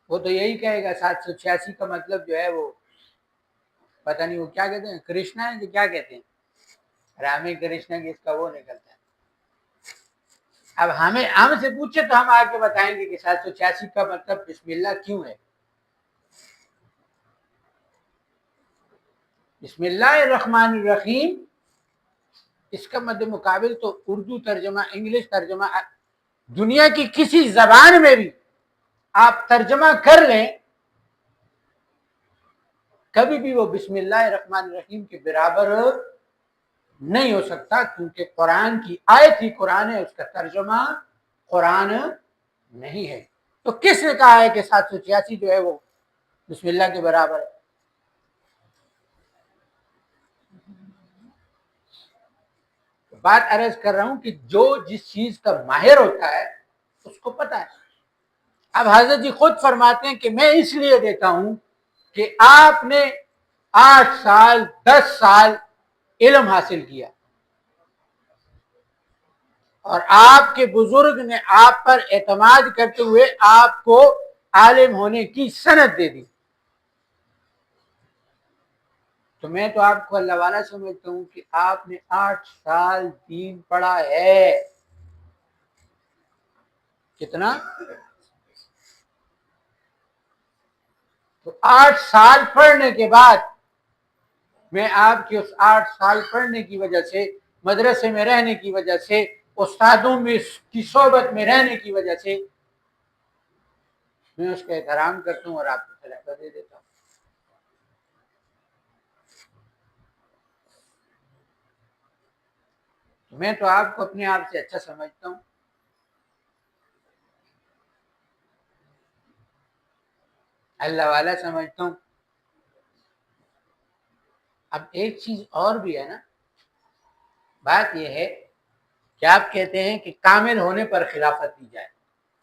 وہ تو یہی کہے گا 786 کا مطلب جو ہے وہ پتہ نہیں، وہ کیا کہتے ہیں، کرشنا ہے کہ کیا کہتے ہیں، رامی کرشنا کی اس کا وہ نکلتا ہے. اب ہم سے پوچھے تو ہم آ کے بتائیں گے کہ 786 کا مطلب بسم اللہ کیوں ہے. بسم اللہ الرحمن الرحیم اس کا مد مقابل تو اردو ترجمہ، انگلش ترجمہ، دنیا کی کسی زبان میں بھی آپ ترجمہ کر لیں کبھی بھی وہ بسم اللہ الرحمن الرحیم کے برابر نہیں ہو سکتا، کیونکہ قرآن کی آیت ہی قرآن ہے، اس کا ترجمہ قرآن نہیں ہے. تو کس نے کہا ہے کہ 786 جو ہے وہ بسم اللہ کے برابر ہے؟ بات عرض کر رہا ہوں کہ جو جس چیز کا ماہر ہوتا ہے اس کو پتا ہے. اب حضرت جی خود فرماتے ہیں کہ میں اس لیے دیتا ہوں کہ آپ نے 8 سال 10 سال علم حاصل کیا اور آپ کے بزرگ نے آپ پر اعتماد کرتے ہوئے آپ کو عالم ہونے کی سند دے دی. تو میں تو آپ کو اللہ والا سمجھتا ہوں کہ آپ نے 8 سال دین پڑھا ہے. کتنا؟ تو 8 سال پڑھنے کے بعد میں آپ کے اس 8 سال پڑھنے کی وجہ سے، مدرسے میں رہنے کی وجہ سے، استادوں میں کی صحبت میں رہنے کی وجہ سے میں اس کا احترام کرتا ہوں اور آپ کو خلافت دے دیتا ہوں. میں تو آپ کو اپنے آپ سے اچھا سمجھتا ہوں، اللہ والا سمجھتا ہوں. اب ایک چیز اور بھی ہے نا، بات یہ ہے کہ آپ کہتے ہیں کہ کامل ہونے پر خلافت دی جائے.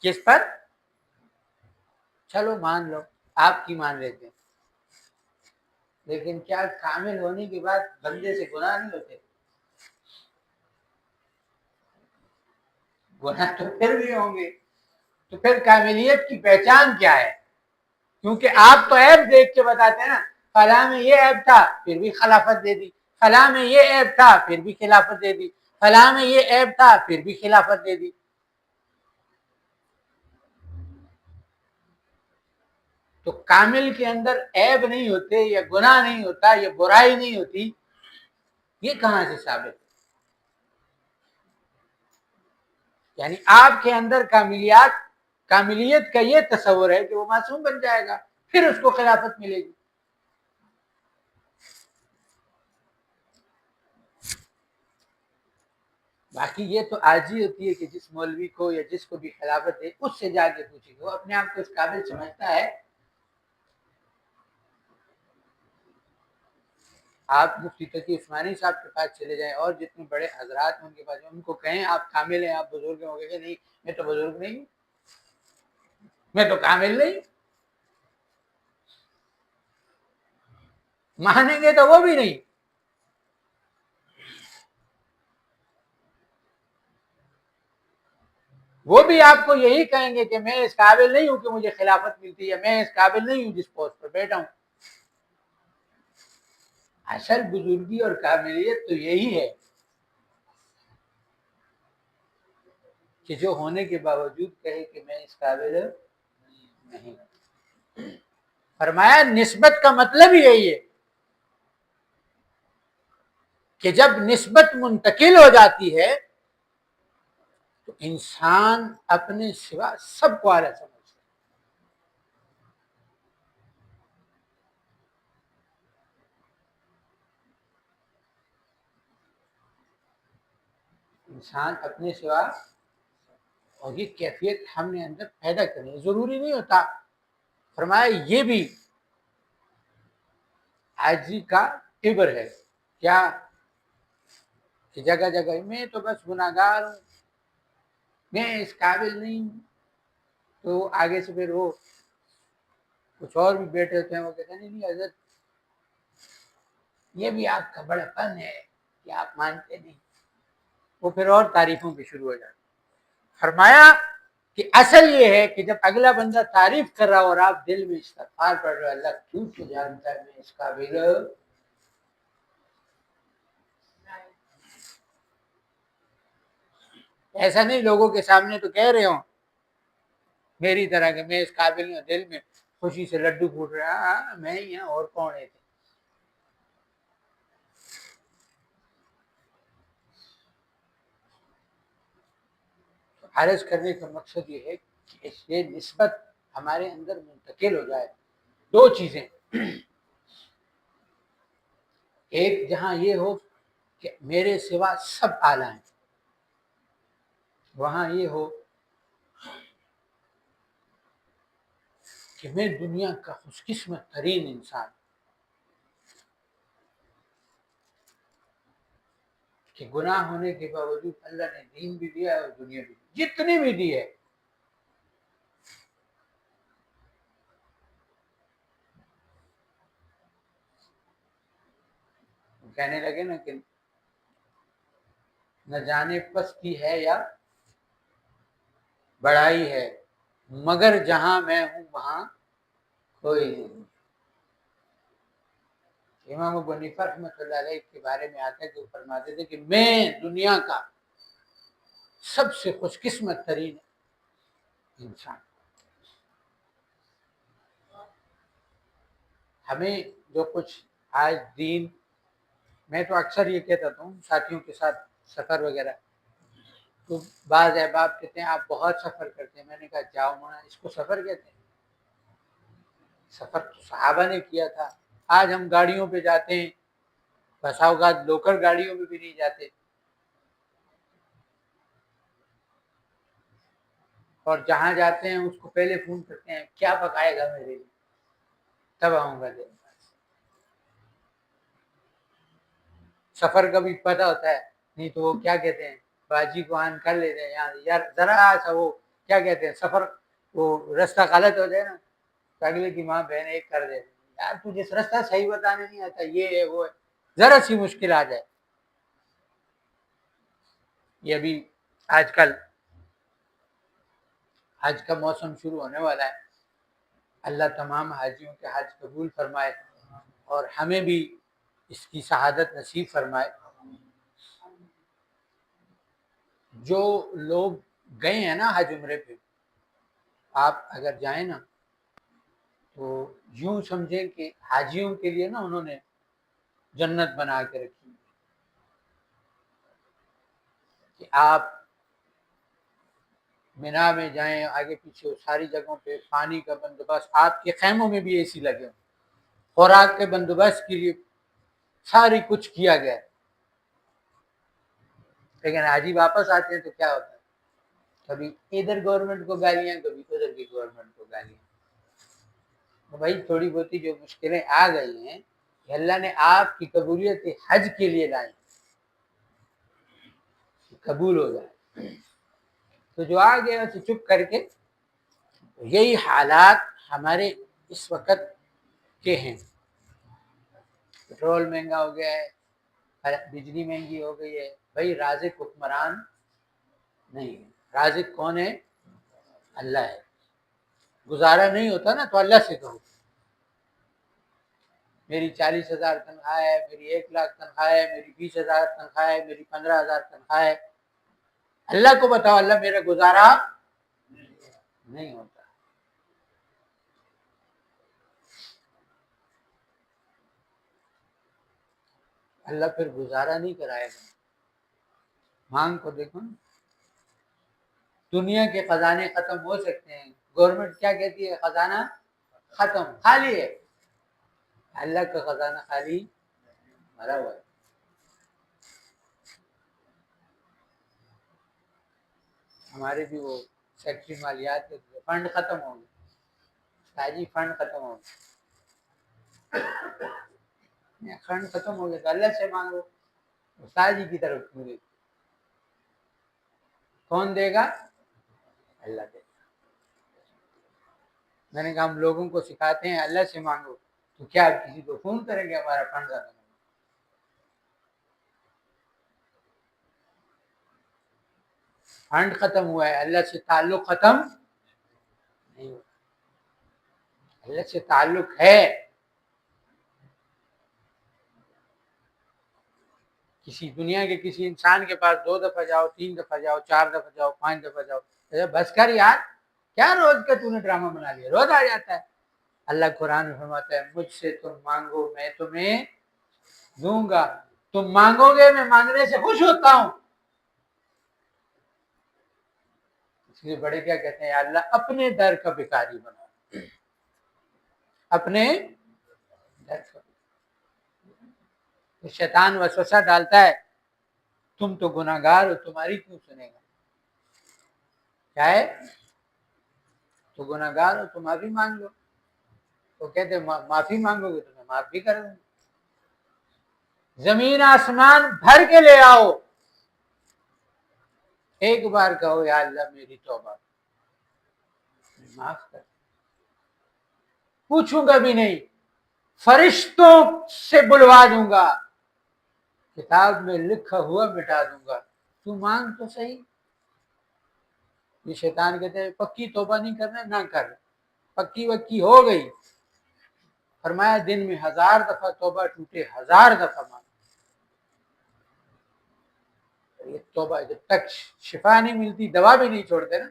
کس پر؟ چلو مان لو، آپ کی مان لیتے ہیں، لیکن کیا کامل ہونے کے بعد بندے سے گناہ نہیں ہوتے؟ گناہ تو پھر بھی ہوں گے. تو پھر کاملیت کی پہچان کیا ہے؟ کیونکہ آپ تو عیب دیکھ کے بتاتے ہیں نا، فلاں میں یہ عیب تھا پھر بھی خلافت دے دی، فلاں میں یہ عیب تھا پھر بھی خلافت دے دی، فلاں میں یہ عیب تھا پھر بھی خلافت دے دی. تو کامل کے اندر عیب نہیں ہوتے یا گناہ نہیں ہوتا یا برائی نہیں ہوتی، یہ کہاں سے ثابت ہے؟ یعنی آپ کے اندر کاملیت کا یہ تصور ہے کہ وہ معصوم بن جائے گا پھر اس کو خلافت ملے گی. باقی یہ تو عاجزی ہوتی ہے کہ جس مولوی کو یا جس کو بھی خلافت ہے اس سے جا کے پوچھے گا، وہ اپنے آپ کو اس قابل سمجھتا ہے. آپ مفتی تقی عثمانی صاحب کے پاس چلے جائیں اور جتنے بڑے حضرات ہیں ان کے پاس ان کو کہیں آپ کامل ہیں، آپ بزرگ ہیں، ہوگے کہ نہیں میں تو بزرگ نہیں ہوں، میں تو کامل نہیں. مانیں گے تو وہ بھی نہیں. وہ بھی آپ کو یہی کہیں گے کہ میں اس قابل نہیں ہوں کہ مجھے خلافت ملتی ہے، میں اس قابل نہیں ہوں جس پوسٹ پر بیٹھا ہوں۔ اصل بزرگی اور کاملیت تو یہی ہے کہ جو ہونے کے باوجود کہے کہ میں اس قابل نہیں۔ فرمایا نسبت کا مطلب ہی یہی ہے کہ جب نسبت منتقل ہو جاتی ہے تو انسان اپنے سوا سب کو اعلیٰ سمجھتا ہے۔ انسان اپنے سوا، اور یہ کیفیت ہم نے اندر پیدا کرنی ہے، ضروری نہیں ہوتا۔ فرمایا یہ بھی عاجزی کا کبر ہے، کیا کہ جگہ جگہ میں تو بس گناہگار ہوں، میں اس قابل نہیں ہوں، تو آگے سے پھر وہ کچھ اور بھی بیٹھے ہوتے ہیں، وہ کہتے ہیں نہیں حضرت یہ بھی آپ کا بڑا پن ہے کہ آپ مانتے نہیں، وہ پھر اور تعریفوں پہ شروع ہو جاتے۔ فرمایا کہ اصل یہ ہے کہ جب اگلا بندہ تعریف کر رہا ہو اور آپ دل میں استغفار پڑھ رہے ہو، اللہ کیوں تو جانتا ہے میں اس قابل۔ ایسا نہیں لوگوں کے سامنے تو کہہ رہے ہوں میری طرح کہ میں اس قابل ہوں، دل میں خوشی سے لڈو پھوٹ رہا میں ہی ہوں اور کون ہے۔ عرض کرنے کا مقصد یہ ہے کہ یہ نسبت ہمارے اندر منتقل ہو جائے۔ دو چیزیں، ایک جہاں یہ ہو کہ میرے سوا سب اعلیٰ ہیں، وہاں یہ ہو کہ میں دنیا کا خوش قسمت ترین انسان، کہ گناہ ہونے کے باوجود اللہ نے دین بھی دیا ہے اور دنیا بھی جتنی بھی دی ہے۔ کہنے لگے نا کہ نہ جانے پستی ہے یا بڑائی ہے، مگر جہاں میں ہوں وہاں کوئی نہیں۔ امام ابو حنیفہ رحمۃ اللہ علیہ کے بارے میں آتا ہے کہ وہ فرماتے تھے کہ میں دنیا کا سب سے خوش قسمت ترین انسان۔ ہمیں جو کچھ آج دین، میں تو اکثر یہ کہتا ہوں ساتھیوں کے ساتھ سفر وغیرہ، تو بعض احباب کہتے ہیں آپ بہت سفر کرتے ہیں، میں نے کہا جاؤ مانا اس کو سفر کہتے ہیں؟ سفر تو صحابہ نے کیا تھا، آج ہم گاڑیوں پہ جاتے ہیں، بسا اوقات لوکل گاڑیوں میں بھی نہیں جاتے، اور جہاں جاتے ہیں اس کو پہلے فون کرتے ہیں کیا پکائے گا میرے لیے، تب آؤں گا۔ سفر کا بھی پتہ ہوتا ہے، نہیں تو وہ کیا کہتے ہیں باجی کو آن کر لیتے ہیں یار ذرا سا وہ کیا کہتے ہیں سفر وہ رستہ غلط ہو جائے نا تو اگلے کی ماں بہن ایک کر دیتے یار تجھے رستہ صحیح بتانے نہیں آتا، یہ ہے وہ ہے، ذرا سی مشکل آ جائے۔ یہ ابھی آج کل حج کا موسم شروع ہونے والا ہے، اللہ تمام حاجیوں کے حج قبول فرمائے اور ہمیں بھی اس کی سعادت نصیب فرمائے۔ جو لوگ گئے ہیں نا حج عمرے پہ، آپ اگر جائیں نا تو یوں سمجھیں کہ حاجیوں کے لیے نا انہوں نے جنت بنا کے رکھی کہ آپ مینا میں جائیں، آگے پیچھے ساری جگہوں پہ پانی کا بندوبست، آپ کے خیموں میں بھی اے سی لگے، خوراک کے بندوبست کے لیے ساری کچھ کیا گیا، لیکن حاجی واپس آتے ہیں تو کیا ہوتا ہے کبھی ادھر گورنمنٹ کو گالیاں کبھی ادھر کی گورنمنٹ کو گالیاں۔ تو بھائی تھوڑی بہتی جو مشکلیں آ گئی ہیں کہ اللہ نے آپ کی قبولیت حج کے لیے لائی، قبول ہو جائے، تو جو آ گیا اسے چپ کر کے۔ یہی حالات ہمارے اس وقت کے ہیں، پٹرول مہنگا ہو گیا ہے، بجلی مہنگی ہو گئی ہے، بھائی رازق حکمران نہیں ہے، رازق کون ہے؟ اللہ ہے. گزارا نہیں ہوتا نا تو اللہ سے کہو. میری 40,000 تنخواہ ہے، میری 1,00,000 تنخواہ ہے، میری 20,000 تنخواہ ہے، میری 15,000 تنخواہ ہے. اللہ کو بتاؤ اللہ میرا گزارا نہیں ہوتا. اللہ پھر گزارا نہیں کرائے گا. مانگ کو دیکھو نا، دنیا کے خزانے ختم ہو سکتے ہیں، گورنمنٹ کیا کہتی ہے؟ خزانہ ختم، خالی ہے. اللہ کا خزانہ خالی بھرا ہوا ہے. ہمارے بھی وہ سیکٹری مالیات کے فنڈ ختم ہو گئے. تاجی فنڈ ختم ہو گئے، فنڈ ختم ہو گئے تو اللہ سے مانگو. استاد جی کی طرف کیوں دے؟ کون دے گا؟ اللہ دے گا. میں نے کہا ہم لوگوں کو سکھاتے ہیں اللہ سے مانگو، تو کیا آپ کسی کو فون کریں گے ہمارا فنڈ ختم ہو؟ فنڈ ختم ہوا ہے، اللہ سے تعلق ختم نہیں ہوا. اللہ سے تعلق ہے. کسی دنیا کے کسی انسان کے پاس 2 دفعہ جاؤ، 3 دفعہ جاؤ، 4 دفعہ جاؤ، 5 دفعہ جاؤ، بس کر یار، کیا روز کا تو نے ڈرامہ بنا لیا، روز آ جاتا ہے. اللہ قرآن میں فرماتا ہے مجھ سے تم مانگو میں تمہیں دوں گا. تم مانگو گے میں مانگنے سے خوش ہوتا ہوں. اس لیے بڑے کیا کہتے ہیں، یا اللہ اپنے در کا بھکاری بنا، اپنے در کا. شیطان وسوسہ ڈالتا ہے تم تو گناہگار ہو، تمہاری کیوں سنے گا؟ کیا ہے؟ تو گناہگار ہو تو معافی مانگ لو. تو کہتے معافی مانگو گے تو میں معاف بھی کر دوں. زمین آسمان بھر کے لے آؤ، ایک بار کہو یا اللہ میری توبہ، معاف کر. پوچھوں گا بھی نہیں، فرشتوں سے بلوا دوں گا، کتاب میں لکھا ہوا مٹا دوں گا. تو مانگ تو صحیح. یہ شیطان کہتے ہیں پکی توبہ نہیں کرنا، نہ کر. پکی وکی ہو گئی، فرمایا دن میں 1000 دفعہ توبہ ٹوٹے 1000 دفعہ مانگ. یہ توبہ جب تک شفا نہیں ملتی دوا بھی نہیں چھوڑتے نا.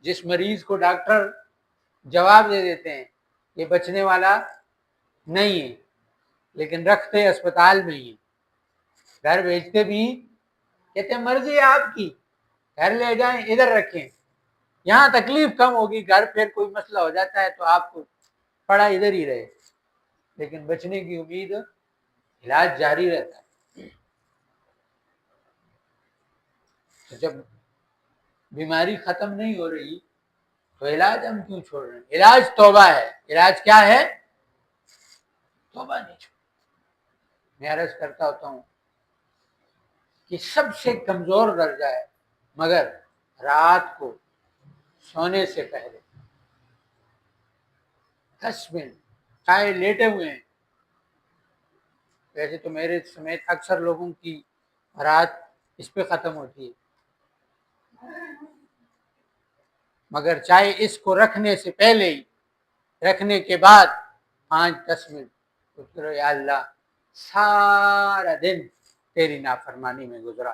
جس مریض کو ڈاکٹر جواب دے دیتے ہیں یہ بچنے والا نہیں ہے، لیکن رکھتے اسپتال میں ہی، گھر بھیجتے بھی کہتے ہیں مرضی ہے آپ کی، گھر لے جائیں ادھر رکھیں، یہاں تکلیف کم ہوگی، گھر پھر کوئی مسئلہ ہو جاتا ہے تو آپ کو پڑا ادھر ہی رہے، لیکن بچنے کی امید، علاج جاری رہتا ہے. تو جب بیماری ختم نہیں ہو رہی تو علاج ہم کیوں چھوڑ رہے ہیں؟ علاج توبہ ہے. علاج کیا ہے؟ توبہ نہیں چھوڑ. میں عرض کرتا ہوتا ہوں کہ سب سے کمزور درجہ ہے، مگر رات کو سونے سے پہلے 10 منٹ چاہے لیٹے ہوئے ہیں. ویسے تو میرے سمیت اکثر لوگوں کی رات اس پہ ختم ہوتی ہے، مگر چاہے اس کو رکھنے سے پہلے ہی، رکھنے کے بعد 5-10 منٹ کرو یا اللہ سارا دن تیری نافرمانی میں گزرا،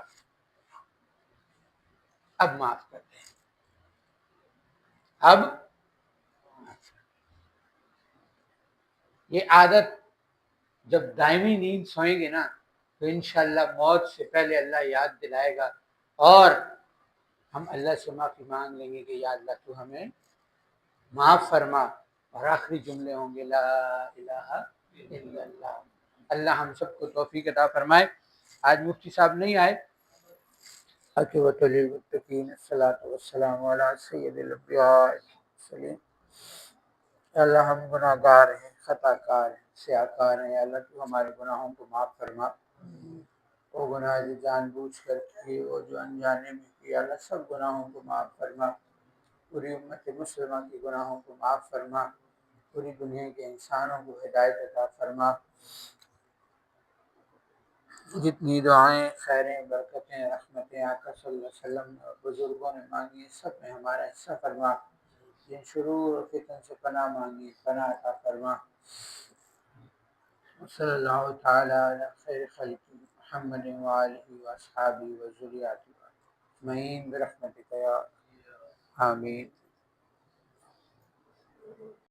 اب معاف کر دے. اب یہ عادت جب دائمی نیند سوئیں گے نا تو انشاءاللہ موت سے پہلے اللہ یاد دلائے گا، اور ہم اللہ سے معافی مانگ لیں گے کہ یا اللہ تو ہمیں معاف فرما، اور آخری جملے ہوں گے لا الہ الا اللہ. اللہ ہم سب کو توفیق عطا فرمائے. آج مفتی صاحب نہیں آئے. عاقبۃ للمتقین الصلاۃ والسلام علی سید الانبیاء والمرسلین. اللہ ہم گناہ گار ہیں، خطا کار ہیں، سیاہ کار ہیں. اللہ تو ہمارے گناہوں کو معاف فرما. وہ گناہ جو جان بوجھ کر کیے، وہ جو انجانے میں کیے، اللہ سب گناہوں کو معاف فرما. پوری امت مسلمہ کی گناہوں کو معاف فرما. پوری دنیا کے انسانوں کو ہدایت عطا فرما. جتنی دعائیں، خیریں، برکتیں، رحمتیں آقا صلی اللہ علیہ وسلم اور بزرگوں نے مانگی، سب میں ہمارا حصہ فرما۔ جن شرور اور فتن سے پناہ مانگی، پناہ عطا فرما۔ صلی اللہ تعالی علی خیر خلق محمد وآلہ واصحابہ وذریاتہ اجمعین برحمتک یا آمین۔